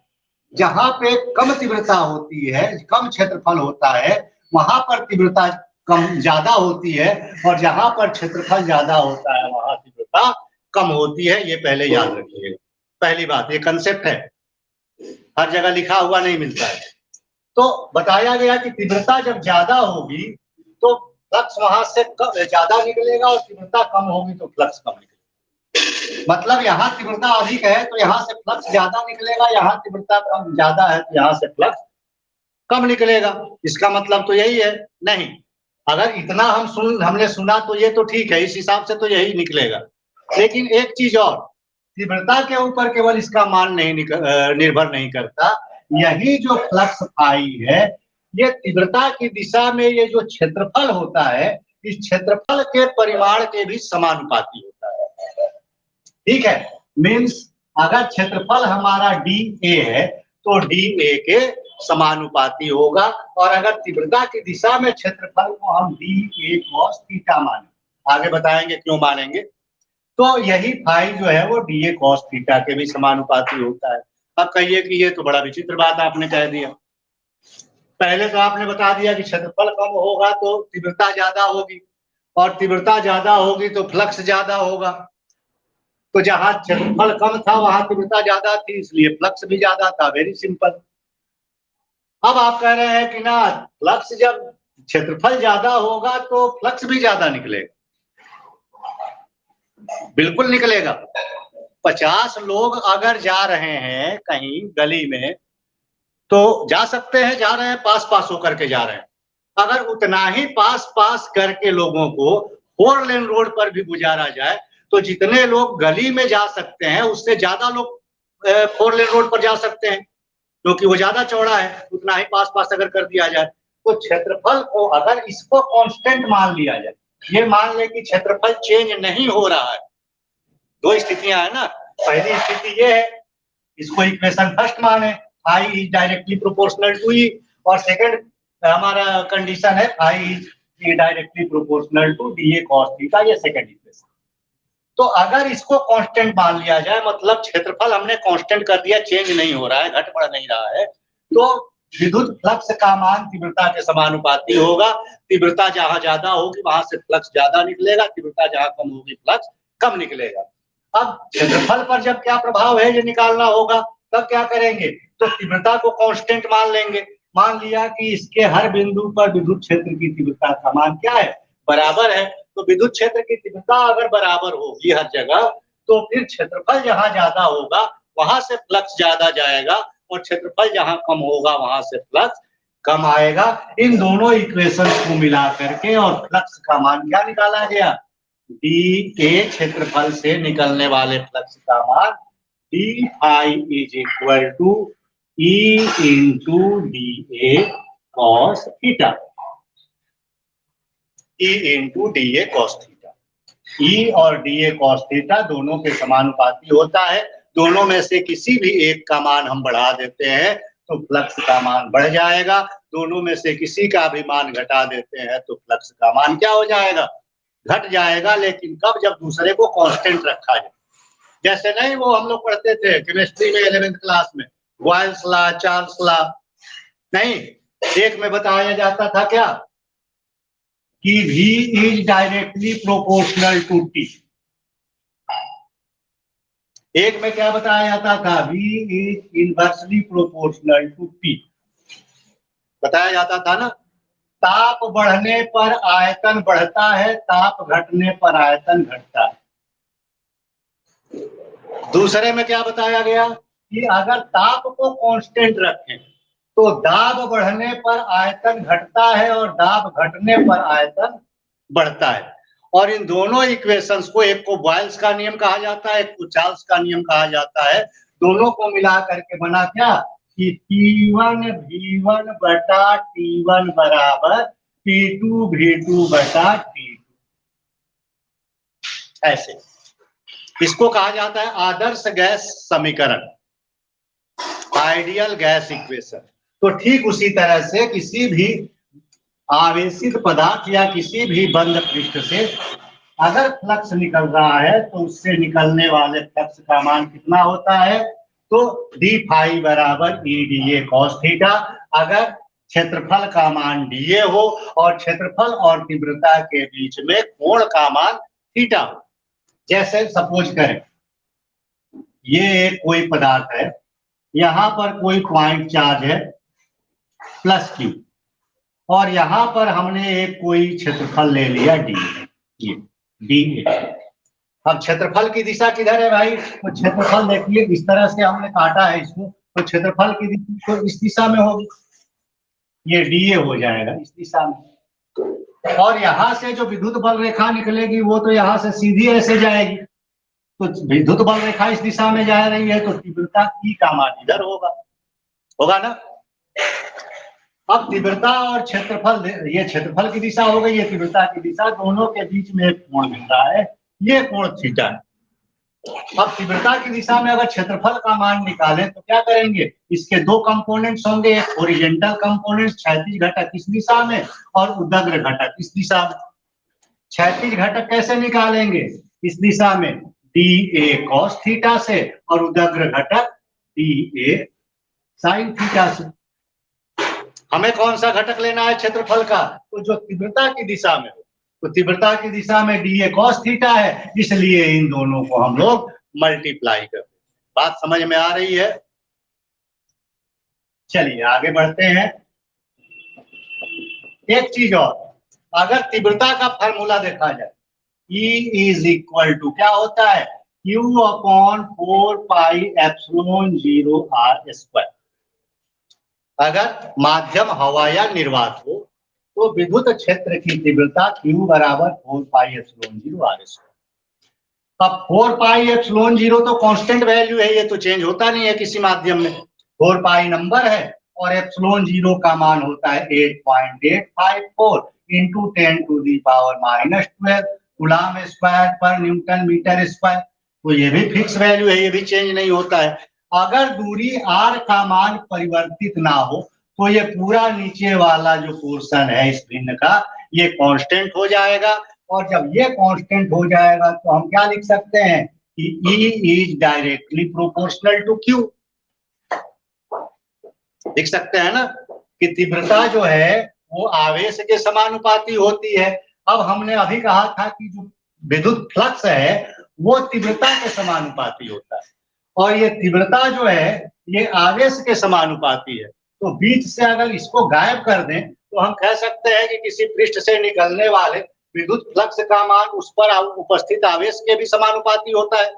जहां पे कम तीव्रता होती है, कम क्षेत्रफल होता है, वहां पर तीव्रता कम ज्यादा होती है, और जहां पर क्षेत्रफल ज्यादा होता है वहां तीव्रता कम होती है। ये पहले याद रखिएगा, पहली बात, ये कंसेप्ट है, हर जगह लिखा हुआ नहीं मिलता है। तो बताया गया कि तीव्रता जब ज्यादा होगी तो फ्लक्स वहां से ज्यादा निकलेगा, और तीव्रता कम होगी तो फ्लक्स कम निकलेगा। मतलब यहाँ तीव्रता अधिक है तो यहाँ से फ्लक्स ज्यादा निकलेगा, यहाँ तीव्रता कम ज्यादा है तो यहाँ से फ्लक्स कम निकलेगा। इसका मतलब तो यही है नहीं, अगर इतना हमने सुना तो ये तो ठीक है, इस हिसाब से तो यही निकलेगा। लेकिन एक चीज और, तीव्रता के ऊपर केवल इसका मान नहीं निर्भर नहीं करता, यही जो फ्लक्स फाई है ये तीव्रता की दिशा में ये जो क्षेत्रफल होता है, इस क्षेत्रफल के परिमाण के भी समानुपाती होता है। ठीक है, मीन्स अगर क्षेत्रफल हमारा dA है तो dA के समानुपाती होगा, और अगर तीव्रता की दिशा में क्षेत्रफल को हम dA cos थीटा माने, आगे बताएंगे क्यों मानेंगे, तो यही फाई जो है वो dA cos थीटा के भी समानुपाती होता है। अब कहिए कि ये तो बड़ा विचित्र बात आपने कह दिया। पहले तो आपने बता दिया कि क्षेत्रफल कम होगा तो तीव्रता ज्यादा होगी, और तीव्रता ज्यादा होगी तो फ्लक्स ज्यादा होगा। तो जहां क्षेत्रफल कम था वहां तीव्रता ज्यादा थी, इसलिए फ्लक्स भी ज्यादा था। Very simple. अब आप कह रहे हैं कि ना, फ्लक्स जब क्षेत्रफल ज्यादा होगा तो फ्लक्स भी ज्यादा निकलेगा। बिल्कुल निकलेगा। 50 लोग अगर जा रहे हैं कहीं गली में तो जा सकते हैं, जा रहे हैं पास पास होकर के जा रहे हैं, अगर उतना ही पास पास करके लोगों को 4 लेन रोड पर भी गुजारा जाए तो जितने लोग गली में जा सकते हैं उससे ज्यादा लोग 4 लेन रोड पर जा सकते हैं, क्योंकि वो ज्यादा चौड़ा है। उतना ही पास पास अगर कर दिया जाए तो क्षेत्रफल को, अगर इसको कांस्टेंट मान लिया जाए, ये मान ले कि क्षेत्रफल चेंज नहीं हो रहा है, दो स्थितियां है ना। पहली स्थिति ये है, इसको इक्वेशन फर्स्ट माने, I is directly proportional to E, और सेकंड हमारा कंडीशन है I is directly proportional to DA cos theta, ये सेकंड इक्वेशन। तो अगर इसको कांस्टेंट मान लिया जाए, मतलब क्षेत्रफल हमने कांस्टेंट कर दिया, चेंज नहीं हो रहा है, घट बढ़ नहीं रहा है, तो विद्युत फ्लक्स का मान तीव्रता के समानुपाती होगा। तीव्रता जहां ज्यादा होगी वहां से फ्लक्स ज्यादा निकलेगा, तीव्रता जहां कम होगी फ्लक्स कम निकलेगा। अब क्षेत्रफल पर जब क्या प्रभाव है ये निकालना होगा, तब क्या करेंगे, तो तीव्रता को कांस्टेंट मान लेंगे। मान लिया कि इसके हर बिंदु पर विद्युत क्षेत्र की तीव्रता का मान क्या है, बराबर है। तो विद्युत क्षेत्र की तीव्रता अगर बराबर होगी हर जगह, तो फिर क्षेत्रफल जहां ज्यादा होगा वहां से फ्लक्स ज्यादा जाएगा, और क्षेत्रफल जहां कम होगा वहां से फ्लक्स कम आएगा। इन दोनों इक्वेशंस को मिला करके और फ्लक्स का मान क्या निकाला गया, डी ए, क्षेत्रफल से निकलने वाले फ्लक्स का मान d phi is equal to E into D A cos theta, E into D A cos theta. E और डी ए कॉस थीटा दोनों के समानुपाती होता है। दोनों में से किसी भी एक का मान हम बढ़ा देते हैं तो फ्लक्स का मान बढ़ जाएगा, दोनों में से किसी का भी मान घटा देते हैं तो फ्लक्स का मान क्या हो जाएगा, घट जाएगा। लेकिन कब, जब दूसरे को कांस्टेंट रखा जाए। जैसे नहीं वो हम लोग पढ़ते थे केमिस्ट्री में 11th क्लास में, बॉयल्स लॉ, चार्ल्स लॉ, नहीं, एक में बताया जाता था क्या कि V is directly proportional to T। एक में क्या बताया जाता था, V is inversely proportional to T बताया जाता था ना। ताप बढ़ने पर आयतन बढ़ता है, ताप घटने पर आयतन घटता है। दूसरे में क्या बताया गया कि अगर ताप को कांस्टेंट रखें तो दाब बढ़ने पर आयतन घटता है और दाब घटने पर आयतन बढ़ता है। और इन दोनों इक्वेशंस को, एक को बॉयल्स का नियम कहा जाता है, एक को चार्ल्स का नियम कहा जाता है, दोनों को मिला करके बना क्या कि T1 V1 बटा T1 बराबर T2 V2 बटा T2। ऐसे इसको कहा जाता है आदर्श गैस समीकरण, आइडियल गैस इक्वेशन। तो ठीक उसी तरह से किसी भी आवेशित पदार्थ या किसी भी बंद पृष्ठ से अगर फ्लक्स निकल रहा है तो उससे निकलने वाले फ्लक्स का मान कितना होता है, तो डी फाई बराबर E d A cos theta. अगर क्षेत्रफल का मान डी ए हो और क्षेत्रफल और तीव्रता के बीच में कोण का मान थीटा हो। जैसे सपोज करें ये एक कोई पदार्थ है, यहां पर कोई पॉइंट चार्ज है प्लस क्यू, और यहां पर हमने एक कोई क्षेत्रफल ले लिया डी, ये डी ए। अब क्षेत्रफल की दिशा किधर है भाई, तो क्षेत्रफल देखिए इस तरह से हमने काटा है इसको, तो क्षेत्रफल की दिशा तो इस दिशा में होगी, ये डी ए हो जाएगा इस दिशा में। और यहां से जो विद्युत बल रेखा निकलेगी वो तो यहां से सीधी ऐसे जाएगी, तो विद्युत बल रेखा इस दिशा में जा रही है, तो तीव्रता ई का मान इधर होगा, होगा ना। अब तीव्रता और क्षेत्रफल, ये क्षेत्रफल की दिशा हो गई, ये तीव्रता की दिशा, दोनों के बीच में एक कोण मिल रहा है, ये कोण थीटा है। अब तीव्रता की दिशा में अगर क्षेत्रफल का मान निकालें तो क्या करेंगे, इसके दो कंपोनेंट्स होंगे, एक ओरिजेंटल कंपोनेंट क्षैतिज घटक इस दिशा में और उदग्र घटक इस दिशा में। क्षैतिज घटक कैसे निकालेंगे, इस दिशा में डी ए कॉस थीटा से, और उदग्र घटक डी ए साइन थीटा से। हमें कौन सा घटक लेना है क्षेत्रफल का, तो जो तीव्रता की दिशा में हो, तो तीव्रता की दिशा में डी ए कॉस थीटा है, इसलिए इन दोनों को हम लोग मल्टीप्लाई करते हैं। बात समझ में आ रही है। चलिए आगे बढ़ते हैं। एक चीज और, अगर तीव्रता का फार्मूला देखा जाए, E इज इक्वल टू क्या होता है, Q upon 4 pi epsilon 0 R square. अगर माध्यम हवा या निर्वात हो तो विद्युत क्षेत्र की तीव्रता Q बराबर 4 पाई एप्सिलॉन 0 R स्क्वायर। अब 4 पाई एप्सिलॉन 0 तो कांस्टेंट वैल्यू है, ये तो चेंज होता नहीं है किसी माध्यम में। 4 पाई नंबर है और एप्सिलॉन 0 का मान होता है 8.854 into 10 to the power -12 coulomb square per newton metre square. तो ये भी फिक्स वैल्यू है, ये भी चेंज नहीं होता है। अगर दूरी r का मान परिवर्तित ना हो तो ये पूरा नीचे वाला जो पोर्शन है इस भिन्न का ये कांस्टेंट हो जाएगा, और जब ये कांस्टेंट हो जाएगा तो हम क्या लिख सकते हैं कि E is directly proportional to Q। लिख सकते हैं ना कि तीव्रता जो है वो आवेश के समानुपाती होती है। अब हमने अभी कहा था कि जो विद्युत फ्लक्स है वो तीव्रता के समानुपाती होता है, और ये तीव्रता जो है ये आवेश के समानुपाती है। तो बीच से अगर इसको गायब कर दें तो हम कह सकते हैं कि किसी पृष्ठ से निकलने वाले विद्युत फ्लक्स का मान उस पर उपस्थित आवेश के भी समानुपाती होता है।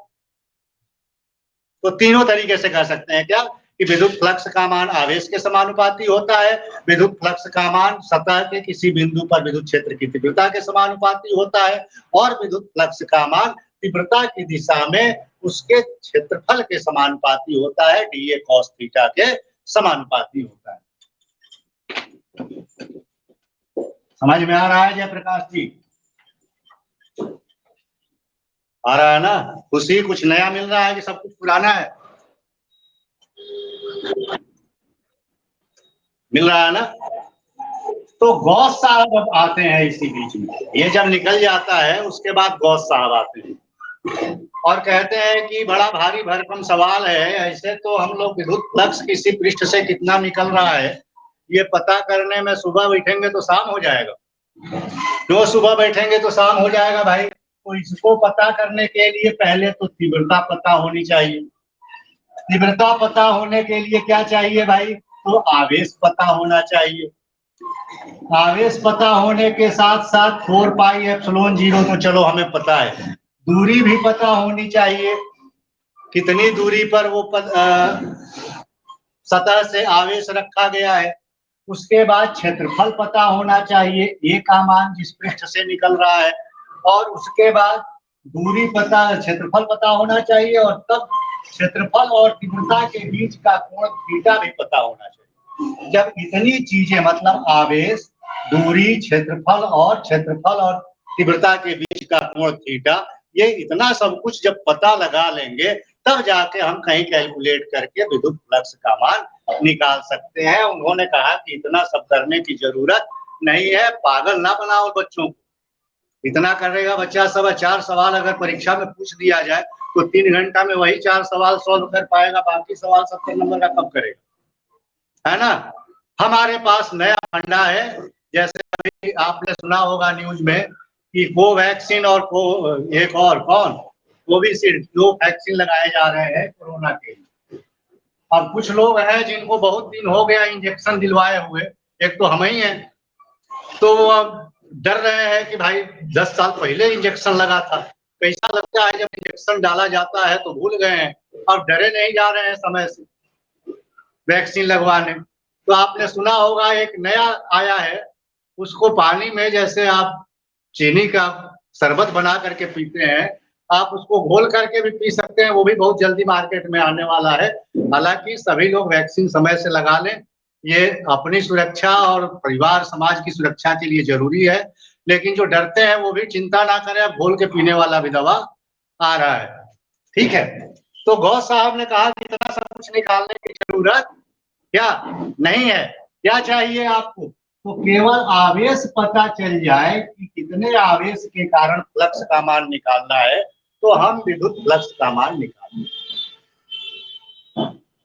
तो तीनों तरीके से कह सकते हैं क्या कि विद्युत फ्लक्स का मान आवेश के समानुपाती होता है, विद्युत फ्लक्स का मान सतह के किसी बिंदु पर विद्युत क्षेत्र की तीव्रता के समानुपाती होता है, और विद्युत फ्लक्स का मान तीव्रता की दिशा में उसके क्षेत्रफल के समानुपाती होता है, dA cos थीटा के समानुपाती होता है। समझ में आ रहा है जयप्रकाश जी? आ रहा है ना? खुशी कुछ नया मिल रहा है कि सब कुछ पुराना है? मिल रहा है ना? तो गौस साहब अब आते हैं इसी बीच में, ये जब निकल जाता है उसके बाद गौस साहब आते हैं और कहते हैं कि बड़ा भारी भरकम सवाल है, ऐसे तो हम लोग विद्युत फ्लक्स किसी पृष्ठ से कितना निकल रहा है ये पता करने में सुबह बैठेंगे तो शाम हो जाएगा। क्यों सुबह बैठेंगे तो शाम हो जाएगा भाई? तो इसको पता करने के लिए पहले तो तीव्रता पता होनी चाहिए। तीव्रता पता होने के लिए क्या चाहिए भाई? तो आवेश पता होना चाहिए। आवेश पता होने के साथ साथ 4 पाई एप्सिलॉन 0 तो चलो हमें पता है, दूरी भी पता होनी चाहिए, कितनी दूरी पर वो सतह से आवेश रखा गया है। उसके बाद क्षेत्रफल पता होना चाहिए, ए का मान जिस पृष्ठ से निकल रहा है, और उसके बाद दूरी पता, क्षेत्रफल पता होना चाहिए, और तब क्षेत्रफल और तीव्रता के बीच का कोण थीटा भी पता होना चाहिए। जब इतनी चीजें मतलब आवेश, दूरी, क्षेत्रफल और तीव्रता के बीच का कोण थीटा, ये इतना सब कुछ जब पता लगा लेंगे तब जाके हम कहीं कैलकुलेट करके विद्युत फ्लक्स का मान निकाल सकते हैं। उन्होंने कहा कि इतना सब करने की जरूरत नहीं है, पागल ना बनाओ बच्चों को। इतना करेगा बच्चा सब 4 सवाल अगर परीक्षा में पूछ दिया जाए तो 3 घंटा में वही 4 सवाल सॉल्व कर पाएगा, बाकी सवाल 70 नंबर का कब करेगा, है ना? हमारे पास नया फंडा है, जैसे अभी आपने सुना होगा न्यूज में कि कोवैक्सीन और एक और कौन, कोविशील्ड, 2 वैक्सीन लगाए जा रहे हैं कोरोना के लिए। अब कुछ लोग हैं जिनको बहुत दिन हो गया इंजेक्शन दिलवाए हुए, एक तो हम ही हैं, तो अब डर रहे हैं कि भाई 10 साल पहले इंजेक्शन लगा था, कैसा लगता है जब इंजेक्शन डाला जाता है तो भूल गए हैं, अब डरे नहीं जा रहे हैं समय से वैक्सीन लगवाने। तो आपने सुना होगा एक नया आया है, उसको पानी में जैसे आप चीनी का शरबत बना करके पीते हैं, आप उसको घोल करके भी पी सकते हैं, वो भी बहुत जल्दी मार्केट में आने वाला है। हालांकि सभी लोग वैक्सीन समय से लगा लें, ये अपनी सुरक्षा और परिवार समाज की सुरक्षा के लिए जरूरी है, लेकिन जो डरते हैं वो भी चिंता ना करें, अब घोल के पीने वाला भी दवा आ रहा है, ठीक है। तो गौ साहब ने कहा कि इतना सब कुछ निकालने की जरूरत क्या नहीं है, क्या चाहिए आपको? तो केवल आवेश पता चल जाए कि कितने आवेश के कारण फ्लक्स का मान निकालना है, तो हम विद्युत फ्लक्स का मान निकाल लेंगे।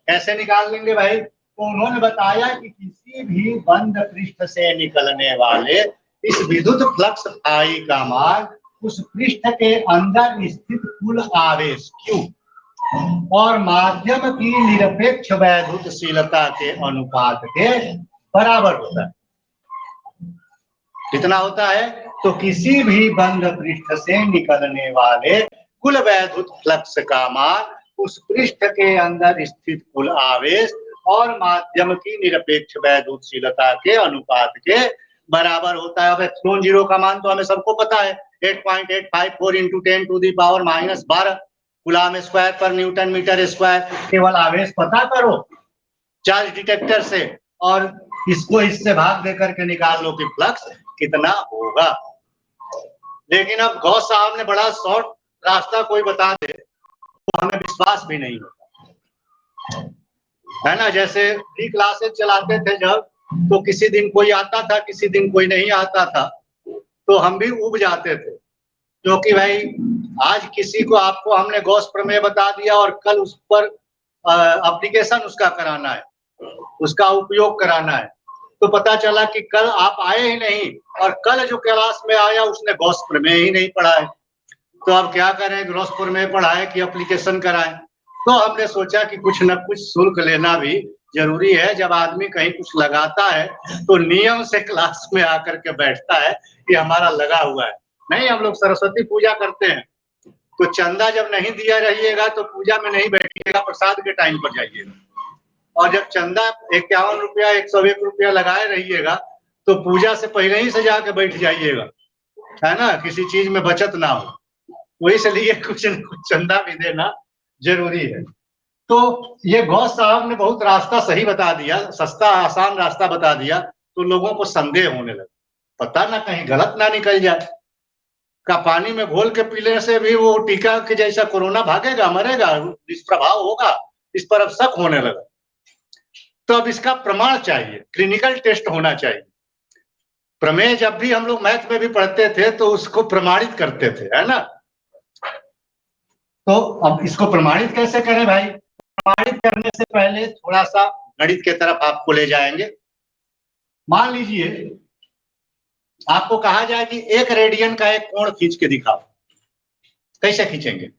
कैसे निकाल लेंगे भाई? तो उन्होंने बताया कि किसी भी बंद पृष्ठ से निकलने वाले इस विद्युत फ्लक्स फाई का मान उस पृष्ठ के अंदर स्थित कुल आवेश Q और माध्यम की निरपेक्ष वैद्युतशीलता के अनुपात के बराबर होता है। कितना होता है? तो किसी भी बंद पृष्ठ से निकलने वाले कुल वैद्युत फ्लक्स का मान उस पृष्ठ के अंदर स्थित कुल आवेश और माध्यम की निरपेक्ष वैद्युतशीलता के अनुपात के बराबर होता है। अब एप्सिलॉन 0 का मान तो हमें सबको पता है, 8.854 × 10⁻12 coulomb square per newton metre square. केवल आवेश पता करो चार्ज डिटेक्टर से और इसको इससे भाग दे करके निकाल लो कि फ्लक्स कितना होगा। लेकिन अब गौ साहब ने बड़ा शॉर्ट रास्ता कोई बता दे तो हमें विश्वास भी नहीं होता। है ना। जैसे फ्री क्लासेस चलाते थे जब, तो किसी दिन कोई आता था, किसी दिन कोई नहीं आता था, तो हम भी उब जाते थे, क्योंकि भाई आज किसी को आपको हमने गॉस प्रमेय बता दिया और कल उस पर एप्लीकेशन उसका कराना है, उसका उपयोग कराना है, तो पता चला कि कल आप आए ही नहीं और कल जो क्लास में आया उसने गॉस प्रमेय ही नहीं पढ़ा है, तो अब क्या करें, गॉस प्रमेय पढ़ाए कि एप्लीकेशन कराएं। तो हमने सोचा कि कुछ न कुछ शुल्क लेना भी जरूरी है। जब आदमी कहीं कुछ लगाता है तो नियम से क्लास में आकर के बैठता है कि हमारा लगा हुआ है। नहीं, हम लोग सरस्वती पूजा करते हैं तो चंदा जब नहीं दिया रहिएगा तो पूजा में नहीं बैठिएगा, प्रसाद के टाइम पर जाइएगा, और जब चंदा 51 रुपया 101 रुपया लगाए रहिएगा तो पूजा से पहले ही से जाके बैठ जाइएगा, है ना, किसी चीज में बचत ना हो। तो इसलिए कुछ न कुछ चंदा भी देना जरूरी है। तो ये गौस साहब ने बहुत रास्ता सही बता दिया, सस्ता आसान रास्ता बता दिया, तो लोगों को संदेह होने लगा, पता ना कहीं गलत ना निकल जाए, का पानी में घोल के पीने से भी वो टीका के जैसा कोरोना भागेगा, मरेगा, दुष्प्रभाव होगा, इस पर अब शक होने लगा। तो अब इसका प्रमाण चाहिए, क्लिनिकल टेस्ट होना चाहिए। प्रमेय जब भी हम लोग मैथ में भी पढ़ते थे तो उसको प्रमाणित करते थे, है ना। तो अब इसको प्रमाणित कैसे करें भाई? प्रमाणित करने से पहले थोड़ा सा गणित की तरफ आपको ले जाएंगे। मान लीजिए आपको कहा जाए कि 1 रेडियन का एक कोण खींच के दिखाओ, कैसे खींचेंगे?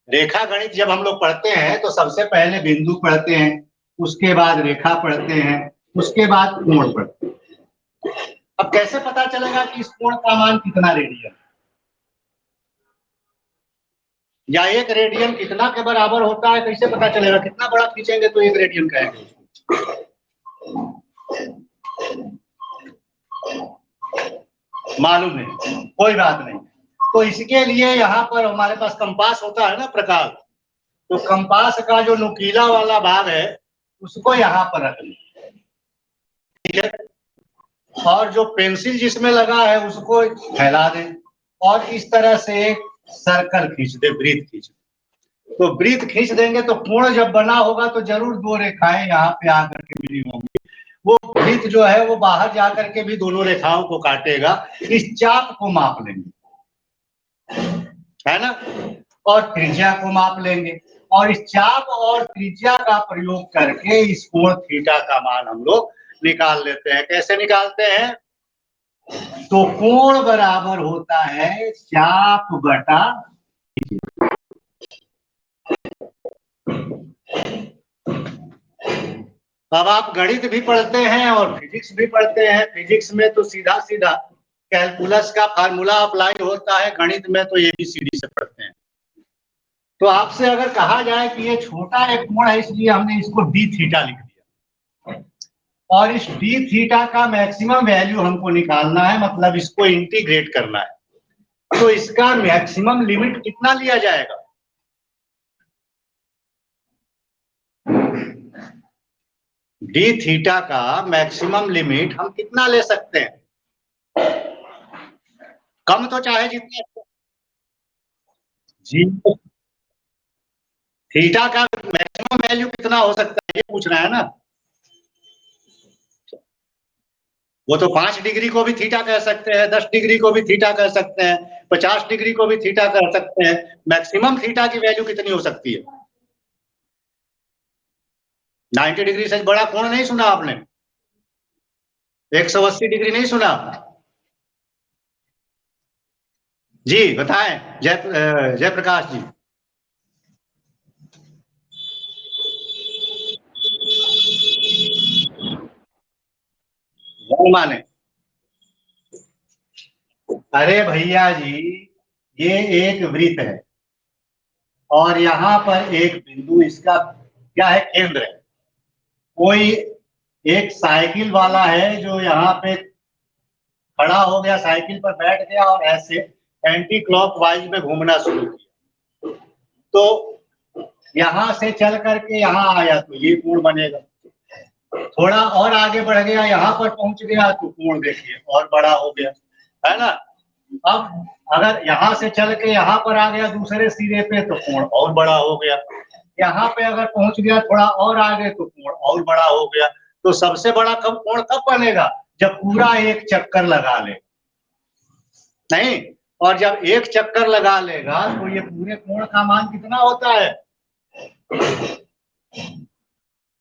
रेखा गणित जब हम लोग पढ़ते हैं तो सबसे पहले बिंदु पढ़ते हैं, उसके बाद रेखा पढ़ते हैं, उसके बाद कोण पढ़ते हैं। अब कैसे पता चलेगा कि इस कोण का मान कितना रेडियन, या 1 रेडियन कितना के बराबर होता है, कैसे पता चलेगा? कितना बड़ा खींचेंगे तो 1 रेडियन कहेंगे उसको। मालूम नहीं, कोई बात नहीं। तो इसके लिए यहाँ पर हमारे पास कंपास होता है ना, प्रकार, तो कंपास का जो नुकीला वाला भाग है उसको यहाँ पर रख लें, ठीक है, और जो पेंसिल जिसमें लगा है उसको फैला दें और इस तरह से एक सर्कल खींच दे, वृत्त खींच दे। तो वृत्त खींच देंगे तो कोण जब बना होगा तो जरूर 2 रेखाएं यहाँ पे आकर के मिली होंगी। वो वृत्त जो है वो बाहर जाकर के भी दोनों रेखाओं को काटेगा। इस चाप को माप लेंगे, है ना, और त्रिज्या को माप लेंगे, और इस चाप और त्रिज्या का प्रयोग करके इस कोण थीटा का मान हम लोग निकाल लेते हैं। कैसे निकालते हैं? तो कोण बराबर होता है चाप बटा, अब आप गणित भी पढ़ते हैं और फिजिक्स भी पढ़ते हैं। फिजिक्स में तो सीधा सीधा कैलकुलस का फार्मूला अप्लाई होता है, गणित में तो एबीसीडी से पढ़ते हैं। तो आपसे अगर कहा जाए कि ये छोटा एक कोण है इसलिए हमने इसको डी थीटा लिख दिया, और इस डी थीटा का मैक्सिमम वैल्यू हमको निकालना है, मतलब इसको इंटीग्रेट करना है, तो इसका मैक्सिमम लिमिट कितना लिया जाएगा? डी थीटा का मैक्सिमम लिमिट हम कितना ले सकते हैं? कम तो चाहे जितना जी, थीटा का मैक्सिमम वैल्यू कितना हो सकता है ये पूछ रहा है ना। वो तो 5 डिग्री को भी थीटा कह सकते हैं, 10 डिग्री को भी थीटा कह सकते हैं, 50 डिग्री को भी थीटा कह सकते हैं। मैक्सिमम थीटा की वैल्यू कितनी हो सकती है? 90 डिग्री से बड़ा कोण नहीं सुना आपने? 180 डिग्री नहीं सुना? जी बताएं जयप्रकाश जी। माने, अरे भैया जी, ये एक वृत्त है और यहाँ पर एक बिंदु इसका क्या है, केंद्र है। कोई एक साइकिल वाला है जो यहाँ पे खड़ा हो गया, साइकिल पर बैठ गया और ऐसे एंटी क्लॉकवाइज में घूमना शुरू किया, तो यहाँ से चल करके यहाँ आया तो ये कोण बनेगा। थोड़ा और आगे बढ़ गया, यहाँ पर पहुंच गया तो कोण देखिए और बड़ा हो गया, है ना। अब अगर यहां से चल के यहां पर आ गया दूसरे सिरे पे तो कोण और बड़ा हो गया, यहाँ पे अगर पहुंच गया थोड़ा और आगे तो कोण और बड़ा हो गया। तो सबसे बड़ा कोण कब बनेगा? जब पूरा एक चक्कर लगा ले, नहीं, और जब एक चक्कर लगा लेगा तो ये पूरे कोण का मान कितना होता है?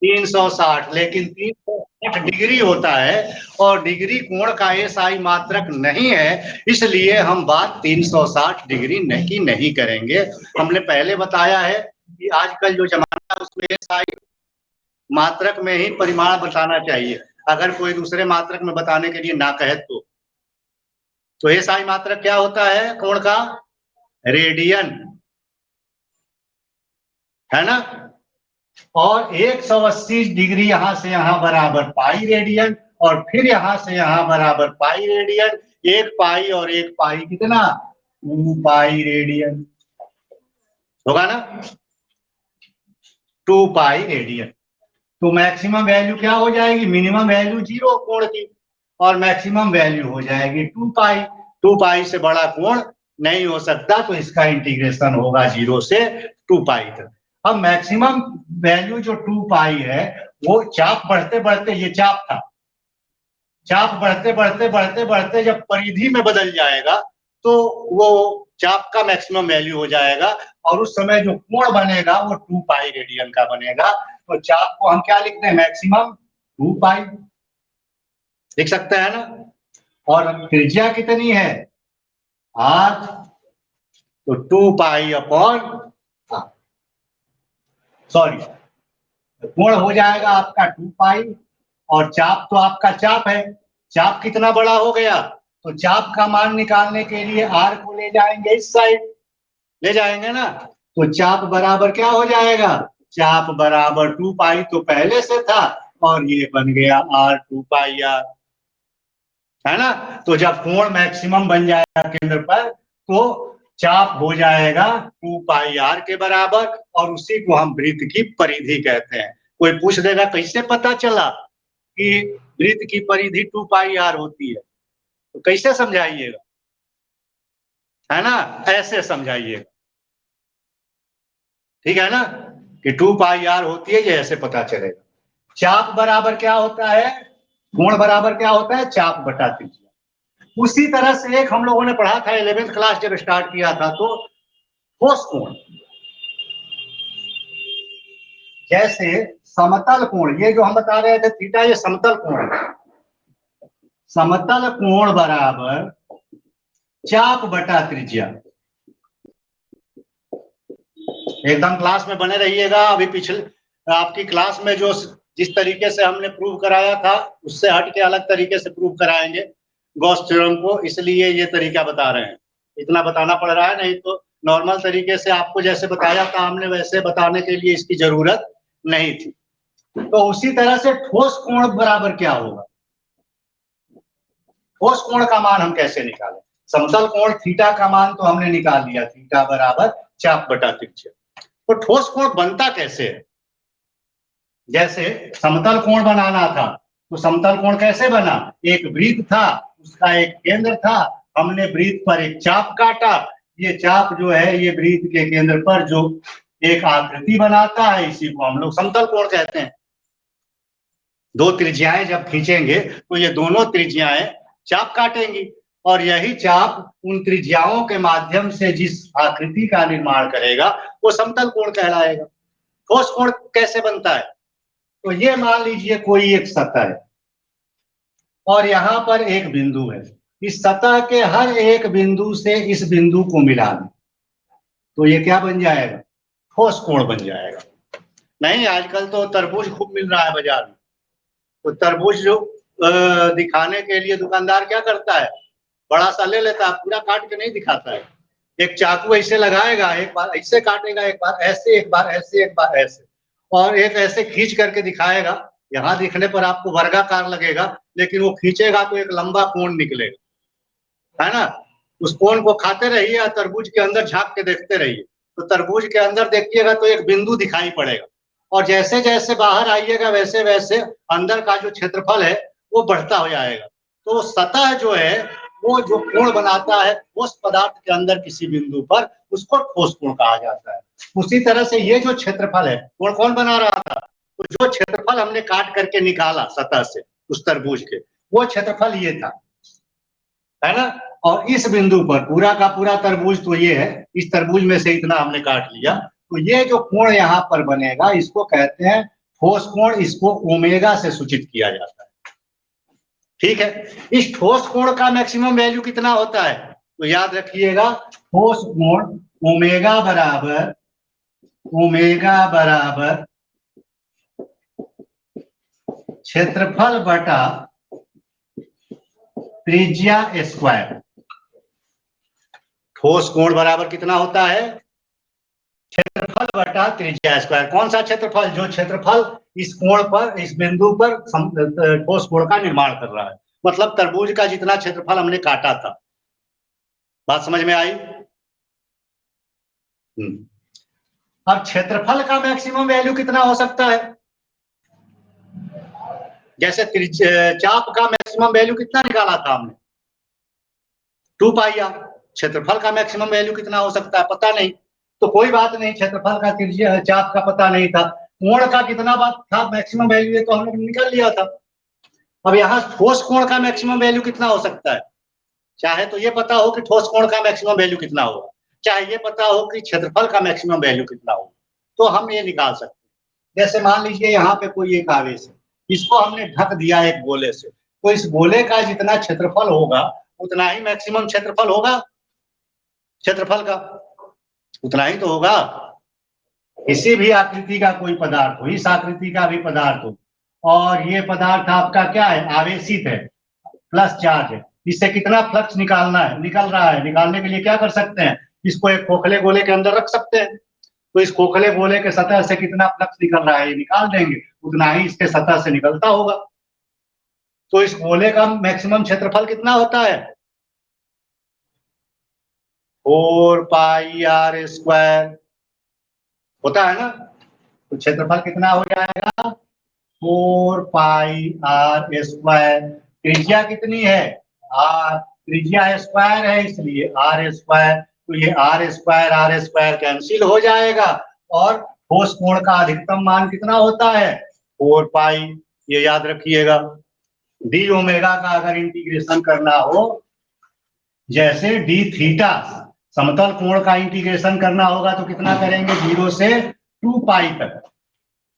360, लेकिन 360 डिग्री होता है और डिग्री कोण का एसआई मात्रक नहीं है, इसलिए हम बात 360 डिग्री नहीं करेंगे। हमने पहले बताया है कि आजकल जो जमाना है उसमें एसआई मात्रक में ही परिमाण बताना चाहिए, अगर कोई दूसरे मात्रक में बताने के लिए ना कहे तो एसआई मात्रक क्या होता है कोण का? रेडियन, है ना। और 180 डिग्री यहां से यहां बराबर पाई रेडियन, और फिर यहां से यहां बराबर पाई रेडियन। एक पाई और एक पाई कितना? 2 पाई रेडियन होगा ना, 2 पाई रेडियन। तो मैक्सिमम वैल्यू क्या हो जाएगी? मिनिमम वैल्यू 0 कोण की, और मैक्सिमम वैल्यू हो जाएगी 2 पाई। 2 पाई से बड़ा कोण नहीं हो सकता, तो इसका इंटीग्रेशन होगा 0 से 2 पाई तक। अब मैक्सिमम वैल्यू जो 2 पाई है वो चाप बढ़ते बढ़ते, ये चाप था, चाप बढ़ते बढ़ते बढ़ते बढ़ते जब परिधि में बदल जाएगा तो वो चाप का मैक्सिमम वैल्यू हो जाएगा, और उस समय जो कोण बनेगा वो 2 पाई रेडियन का बनेगा। तो चाप को हम क्या लिखते हैं? मैक्सिमम 2 पाई लिख सकते हैं ना। और त्रिज्या कितनी है? 8, तो 2 पाई अपॉन, सॉरी, कोण हो जाएगा आपका 2 पाई, और चाप तो आपका चाप है, चाप कितना बड़ा हो गया? तो चाप का मान निकालने के लिए आर को ले जाएंगे इस साइड, ले जाएंगे ना, तो चाप बराबर क्या हो जाएगा? चाप बराबर 2 पाई तो पहले से था, और ये बन गया आर 2 पाई आर, है ना। तो जब कोण मैक्सिमम बन जाएगा केंद्र पर तो चाप हो जाएगा 2 पाई आर के बराबर, और उसी को हम वृत्त की परिधि कहते हैं। कोई पूछ देगा कैसे पता चला कि वृत्त की परिधि 2 पाई आर होती है, तो कैसे समझाइएगा, है ना, ऐसे समझाइएगा, ठीक है ना, कि 2 पाई आर होती है, ये ऐसे पता चलेगा। चाप बराबर क्या होता है? कोण बराबर क्या होता है? चाप बटा त्रिज्या। उसी तरह से एक हम लोगों ने पढ़ा था 11th क्लास जब स्टार्ट किया था, तो ठोस कोण, जैसे समतल कोण, ये जो हम बता रहे थे थीटा, ये समतल कोण है, समतल कोण बराबर चाप बटा त्रिज्या। एकदम क्लास में बने रहिएगा। अभी पिछले आपकी क्लास में जो जिस तरीके से हमने प्रूव कराया था उससे हट के अलग तरीके से प्रूव कराएंगे गॉस थ्योरम को, इसलिए ये तरीका बता रहे हैं, इतना बताना पड़ रहा है, नहीं तो नॉर्मल तरीके से आपको जैसे बताया था हमने वैसे बताने के लिए इसकी जरूरत नहीं थी। तो उसी तरह से ठोस कोण बराबर क्या होगा? ठोस कोण का मान हम कैसे निकालें? समतल कोण थीटा का मान तो हमने निकाल लिया, थीटा बराबर चाप बटा त्रिज्या। तो ठोस कोण बनता कैसे है? जैसे समतल कोण बनाना था, तो समतल कोण कैसे बना? एक वृत्त था, उसका एक केंद्र था, हमने वृत्त पर एक चाप काटा, ये चाप जो है ये वृत्त के केंद्र पर जो एक आकृति बनाता है, इसी को हम लोग समतल कोण कहते हैं। दो त्रिज्याएं जब खींचेंगे तो ये दोनों त्रिज्याएं चाप काटेंगी, और यही चाप उन त्रिज्याओं के माध्यम से जिस आकृति का निर्माण करेगा वो समतल कोण कहलाएगा। ठोस कोण कैसे बनता है? तो ये मान लीजिए कोई एक सतह है और यहाँ पर एक बिंदु है, इस सतह के हर एक बिंदु से इस बिंदु को मिला दें, तो ये क्या बन जाएगा? ठोस कोण बन जाएगा। नहीं, आजकल तो तरबूज खूब मिल रहा है बाजार में, तो तरबूज जो दिखाने के लिए दुकानदार क्या करता है, बड़ा सा ले लेता है, पूरा काट के नहीं दिखाता है, एक चाकू ऐसे लगाएगा, एक बार ऐसे काटेगा, एक बार ऐसे, एक बार ऐसे, एक बार ऐसे, और एक ऐसे खींच करके दिखाएगा। यहाँ दिखने पर आपको वर्गाकार लगेगा, लेकिन वो खींचेगा तो एक लंबा कोण निकलेगा, है ना। उस कोण को खाते रहिए या तरबूज के अंदर झांक के देखते रहिए, तो तरबूज के अंदर देखिएगा तो एक बिंदु दिखाई पड़ेगा, और जैसे जैसे बाहर आइएगा वैसे वैसे अंदर का जो क्षेत्रफल है वो बढ़ता हो जाएगा। तो सतह जो है वो जो कोण बनाता है उस पदार्थ के अंदर किसी बिंदु पर, उसको ठोस कोण कहा जाता है। उसी तरह से ये जो क्षेत्रफल है, कोण कौन बना रहा था? तो जो क्षेत्रफल हमने काट करके निकाला सतह से उस तरबूज के, वो क्षेत्रफल ये था, है ना। और इस बिंदु पर पूरा का पूरा तरबूज तो ये है, इस तरबूज में से इतना हमने काट लिया, तो ये जो कोण यहाँ पर बनेगा इसको कहते हैं ठोस कोण, इसको ओमेगा से सूचित किया जाता है। ठीक है, इस ठोस कोण का मैक्सिमम वैल्यू कितना होता है? तो याद रखिएगा, ठोस कोण ओमेगा बराबर क्षेत्रफल बटा त्रिज्या स्क्वायर। ठोस कोण बराबर कितना होता है? क्षेत्रफल बटा त्रिज्या स्क्वायर। कौन सा क्षेत्रफल? जो क्षेत्रफल इस कोण पर, इस बिंदु पर ठोस कोण का निर्माण कर रहा है, मतलब तरबूज का जितना क्षेत्रफल हमने काटा था। बात समझ में आई? अब क्षेत्रफल का मैक्सिमम वैल्यू कितना हो सकता है? जैसे चाप का मैक्सिमम वैल्यू कितना निकाला था हमने? 2 पाई आर। क्षेत्रफल का मैक्सिमम वैल्यू कितना हो सकता है? पता नहीं। तो कोई बात नहीं, क्षेत्रफल का त्रिज्या चाप का पता नहीं था, कोण का कितना बात था मैक्सिमम वैल्यू, ये तो हमने निकाल लिया था। अब यहाँ ठोस कोण का मैक्सिमम वैल्यू कितना हो सकता है? चाहे तो ये पता हो कि ठोस कोण का मैक्सिमम वैल्यू कितना होगा, चाहे ये पता हो कि क्षेत्रफल का मैक्सिमम वैल्यू कितना होगा, तो हम ये निकाल सकते हैं। जैसे मान लीजिए यहाँ पे कोई एक आवेश है, इसको हमने ढक दिया एक गोले से, तो इस गोले का जितना क्षेत्रफल होगा उतना ही मैक्सिमम क्षेत्रफल होगा, क्षेत्रफल का उतना ही तो होगा। किसी भी आकृति का कोई पदार्थ हो, इस आकृति का भी पदार्थ हो, और ये पदार्थ आपका क्या है? आवेशित है, प्लस चार्ज है, इससे कितना फ्लक्स निकालना है? निकल रहा है। निकालने के लिए क्या कर सकते हैं? इसको एक खोखले गोले के अंदर रख सकते हैं, तो इस खोखले गोले के सतह से कितना फ्लक्स निकल रहा है ये निकाल देंगे, उतना ही इसके सतह से निकलता होगा। तो इस गोले का मैक्सिमम क्षेत्रफल कितना होता है? 4 पाई आर स्क्वायर होता है ना। तो क्षेत्रफल कितना हो जाएगा? 4 पाई आर स्क्वायर। त्रिज्या कितनी है? आर। त्रिज्या स्क्वायर है इसलिए आर स्क्वायर। तो ये आर स्क्वायर कैंसिल हो जाएगा, और ठोस कोण का अधिकतम मान कितना होता है? 4 पाई। ये याद रखिएगा। डी ओमेगा का अगर इंटीग्रेशन करना हो, जैसे डी थीटा, समतल कोण का इंटीग्रेशन करना होगा तो कितना करेंगे? 0 से 2 पाई तक,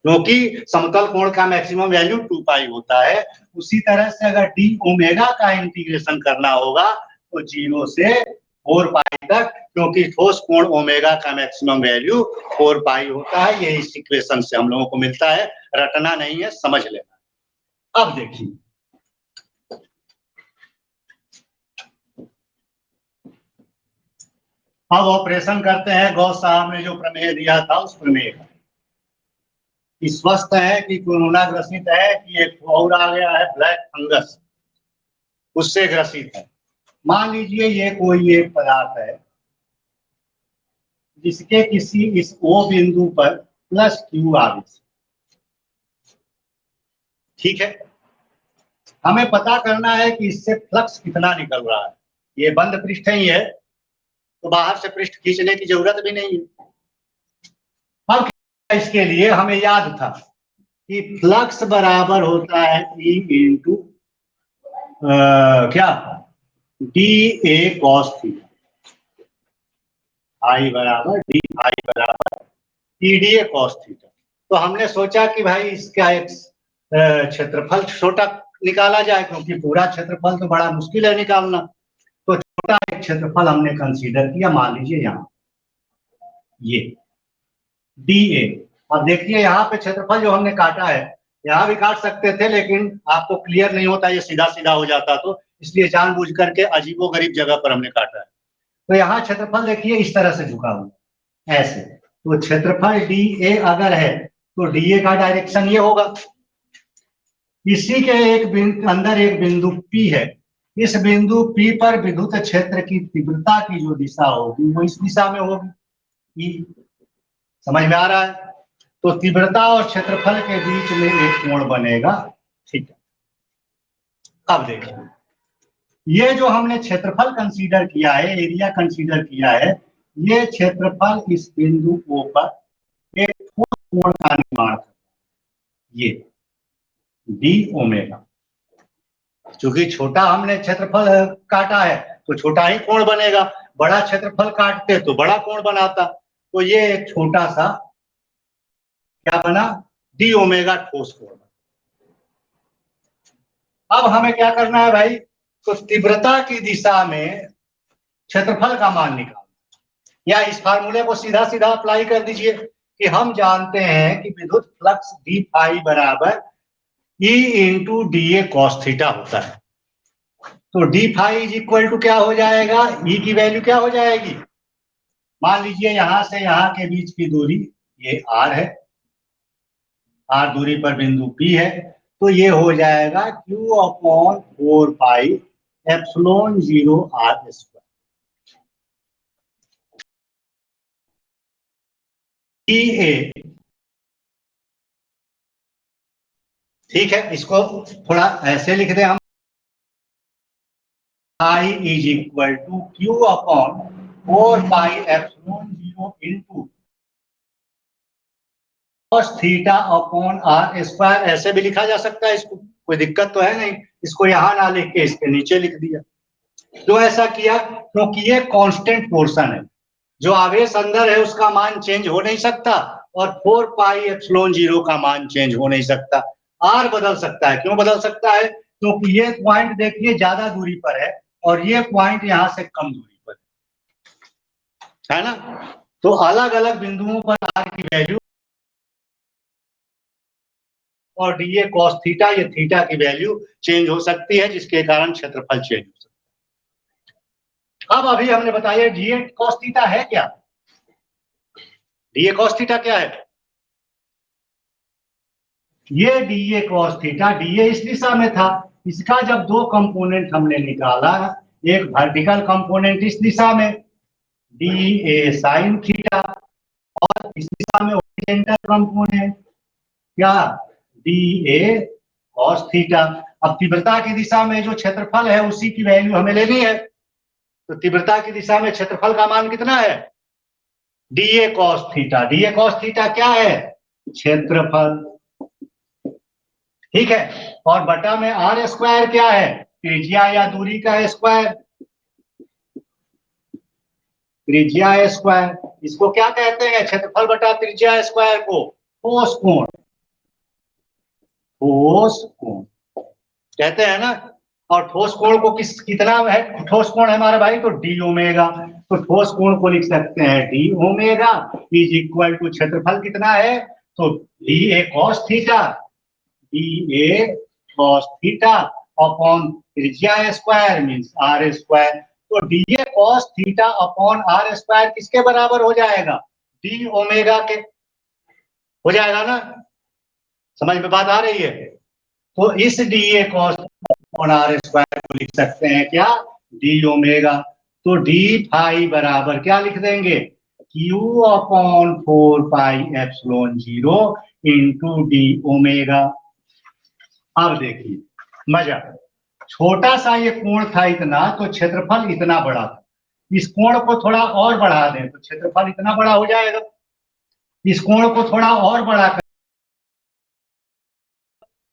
क्योंकि समतल कोण का मैक्सिमम वैल्यू 2 पाई होता है। उसी तरह से अगर डी ओमेगा का इंटीग्रेशन करना होगा तो 0 से 4 पाई तक, क्योंकि ठोस कोण ओमेगा का मैक्सिमम वैल्यू 4 पाई होता है। ये इस इक्वेशन से हम लोगों को मिलता है, रटना नहीं है, समझ लेना। अब देखिए, अब ऑपरेशन करते हैं गॉस साहब ने जो प्रमेय दिया था उस प्रमेय का। स्वस्थ है कि कोरोना ग्रसित है कि एक और आ गया है ब्लैक फंगस, उससे ग्रसित है। मान लीजिए ये कोई एक पदार्थ है जिसके किसी इस O बिंदु पर प्लस Q आवेश, ठीक है। हमें पता करना है कि इससे फ्लक्स कितना निकल रहा है। ये बंद पृष्ठ ही है, तो बाहर से पृष्ठ खींचने की जरूरत भी नहीं है। अब इसके लिए हमें याद था कि फ्लक्स बराबर होता है E इंटू क्या? D A cos theta. I बराबर डी आई बराबर E d A cos theta. तो हमने सोचा कि भाई इसका एक क्षेत्रफल छोटा निकाला जाए, क्योंकि पूरा क्षेत्रफल तो बड़ा मुश्किल है निकालना। तो छोटा एक क्षेत्रफल हमने कंसीडर किया, मान लीजिए यहाँ ये डी ए। अब देखिए यहाँ पे क्षेत्रफल जो हमने काटा है, यहाँ भी काट सकते थे लेकिन आपको क्लियर नहीं होता, ये सीधा सीधा हो जाता, तो इसलिए जानबूझ करके अजीबोगरीब जगह पर हमने काटा है। तो यहाँ क्षेत्रफल देखिए इस तरह से झुका हुआ ऐसे, तो क्षेत्रफल डी ए अगर है तो डी ए का डायरेक्शन ये होगा। इसी के अंदर एक बिंदु P है, इस बिंदु P पर विद्युत क्षेत्र की तीव्रता की जो दिशा होगी वो इस दिशा में होगी। समझ में आ रहा है? तो तीव्रता और क्षेत्रफल के बीच में एक कोण बनेगा, ठीक है। अब देखिए ये जो हमने क्षेत्रफल कंसीडर किया है, एरिया कंसीडर किया है, ये क्षेत्रफल इस बिंदु O पर एक ठोस कोण का निर्माण करता है, ये डी ओमेगा। क्योंकि छोटा हमने क्षेत्रफल काटा है तो छोटा ही कोण बनेगा, बड़ा क्षेत्रफल काटते तो बड़ा कोण बनाता। तो ये एक छोटा सा क्या बना, डी ओमेगा ठोस कोण। अब हमें क्या करना है भाई, तो तीव्रता की दिशा में क्षेत्रफल का मान निकालना, या इस फार्मूले को सीधा सीधा अप्लाई कर दीजिए कि हम जानते हैं कि विद्युत फ्लक्स डी फाई बराबर E into D A cos theta होता है। तो D phi is equal to क्या हो जाएगा, ई की वैल्यू क्या हो जाएगी, मान लीजिए यहां से यहां के बीच की दूरी ये आर है, आर दूरी पर बिंदु पी है, तो ये हो जाएगा Q upon 4 pi epsilon 0 r square. ए, ठीक है, इसको थोड़ा ऐसे लिख दें हम, I is equal to Q upon 4 pi epsilon 0 into cos theta upon are square. ऐसे भी लिखा जा सकता है, इसको कोई दिक्कत तो है नहीं, इसको यहां ना लिख के इसके नीचे लिख दिया। क्यों ऐसा किया, क्योंकि ये कांस्टेंट पोर्शन है, जो आवेश अंदर है उसका मान चेंज हो नहीं सकता, और 4 पाई एप्सिलॉन 0 का मान चेंज हो नहीं सकता। आर बदल सकता है, क्यों बदल सकता है, क्योंकि ये पॉइंट देखिए ज्यादा दूरी पर है और ये पॉइंट यहां से कम दूरी पर है ना। तो अलग अलग बिंदुओं पर आर की वैल्यू और डी ए कॉस थीटा, ये थीटा की वैल्यू चेंज हो सकती है, जिसके कारण क्षेत्रफल चेंज हो सकता है। अब अभी हमने बताया डी ए कॉस थीटा है क्या, डी ए कॉस थीटा क्या है, ये D A cos theta, D ए इस दिशा में था, इसका जब दो कंपोनेंट हमने निकाला, एक वर्टिकल कंपोनेंट इस दिशा में डी ए साइन थीटा, और इस दिशा में हॉरिजॉन्टल कंपोनेंट क्या, डी ए कॉस थीटा। अब तीव्रता की दिशा में जो क्षेत्रफल है उसी की वैल्यू हमें लेनी है, तो तीव्रता की दिशा में क्षेत्रफल का मान कितना है, D A cos theta. D A cos theta क्या है, क्षेत्रफल, ठीक है, और बटा में आर स्क्वायर क्या है, त्रिज्या या दूरी का स्क्वायर, त्रिज्या स्क्वायर। इसको क्या कहते हैं, क्षेत्रफल बटा त्रिज्या स्क्वायर को ठोस कोण, ठोस कोण कहते हैं ना। और ठोस कोण को कितना है, ठोस कोण है हमारा भाई, तो डी ओमेगा। तो ठोस कोण को लिख सकते हैं D omega is equal to क्षेत्रफल कितना है, तो D A cos theta, D A cos theta upon त्रिज्या स्क्वायर मींस आर स्क्वायर। तो D A cos theta upon are square किसके बराबर हो जाएगा, डी ओमेगा के हो जाएगा ना, समझ में बात आ रही है। तो इस D A cos upon are square को लिख सकते हैं क्या, डी ओमेगा। तो डी फाई बराबर क्या लिख देंगे, Q upon 4 pi epsilon 0 into D omega. अब देखिए मजा, छोटा सा ये कोण था इतना, तो क्षेत्रफल इतना बड़ा था, इस कोण को थोड़ा और बढ़ा दें तो क्षेत्रफल इतना बड़ा हो जाएगा, इस कोण को थोड़ा और बड़ा कर,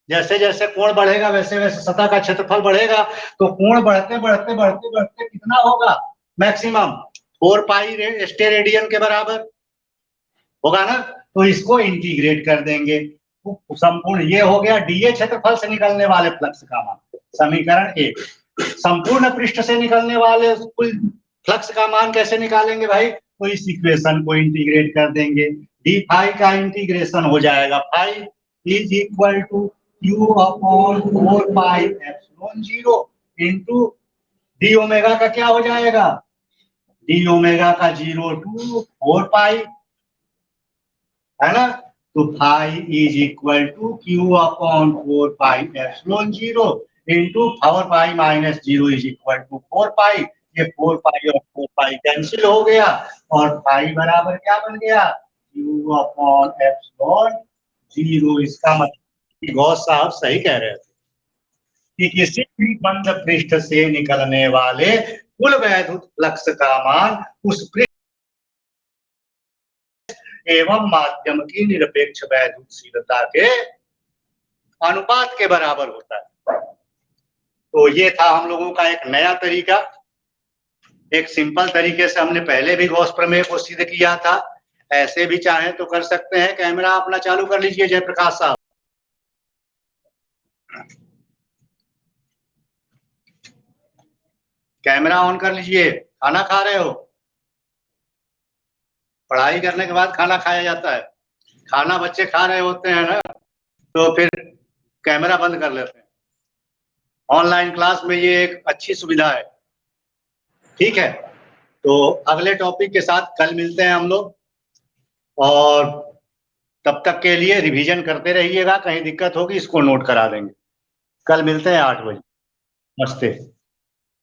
जैसे जैसे कोण बढ़ेगा वैसे वैसे सतह का क्षेत्रफल बढ़ेगा, तो कोण बढ़ते बढ़ते बढ़ते बढ़ते कितना होगा, मैक्सिमम 4 पाई स्टेरेडियन के बराबर होगा ना। तो इसको इंटीग्रेट कर देंगे, तो संपूर्ण ये हो गया डीए क्षेत्रफल से निकलने वाले फ्लक्स का मान, समीकरण 1। संपूर्ण पृष्ठ से निकलने वाले कुल फ्लक्स का मान कैसे निकालेंगे भाई, तो इस इक्वेशन को इंटीग्रेट कर देंगे, डी फाई का इंटीग्रेशन हो जाएगा, phi is equal to Q upon 4 pi epsilon 0 into D omega का क्या हो जाएगा, डी ओमेगा का 0 टू 4 पाई है ना। तो phi is equal to Q upon 4 pi epsilon 0 into 4 pi minus 0 is equal to 4 pi. ये 4 पाई और 4 पाई कैंसिल हो गया, और फाई बराबर क्या बन गया, Q अपॉन एप्सिलॉन 0। इसका मतलब गौस साहब सही कह रहे थे, कि किसी भी बंद पृष्ठ से निकलने वाले कुल वैद्युत फ्लक्स का मान उस पृष्ठ एवं माध्यम की निरपेक्ष वैद्युतशीलता के अनुपात के बराबर होता है। तो ये था हम लोगों का एक नया तरीका। एक सिंपल तरीके से हमने पहले भी गॉस प्रमेय को सिद्ध किया था। ऐसे भी चाहें तो कर सकते हैं। कैमरा अपना चालू कर लीजिए जयप्रकाश साहब। कैमरा ऑन कर लीजिए। खाना खा रहे हो? पढ़ाई करने के बाद खाना खाया जाता है। खाना बच्चे खा रहे होते हैं ना, तो फिर कैमरा बंद कर लेते हैं। ऑनलाइन क्लास में ये एक अच्छी सुविधा है। ठीक है, तो अगले टॉपिक के साथ कल मिलते हैं हम लोग, और तब तक के लिए रिवीजन करते रहिएगा। कहीं दिक्कत होगी इसको नोट करा देंगे। कल मिलते हैं 8 बजे। नमस्ते।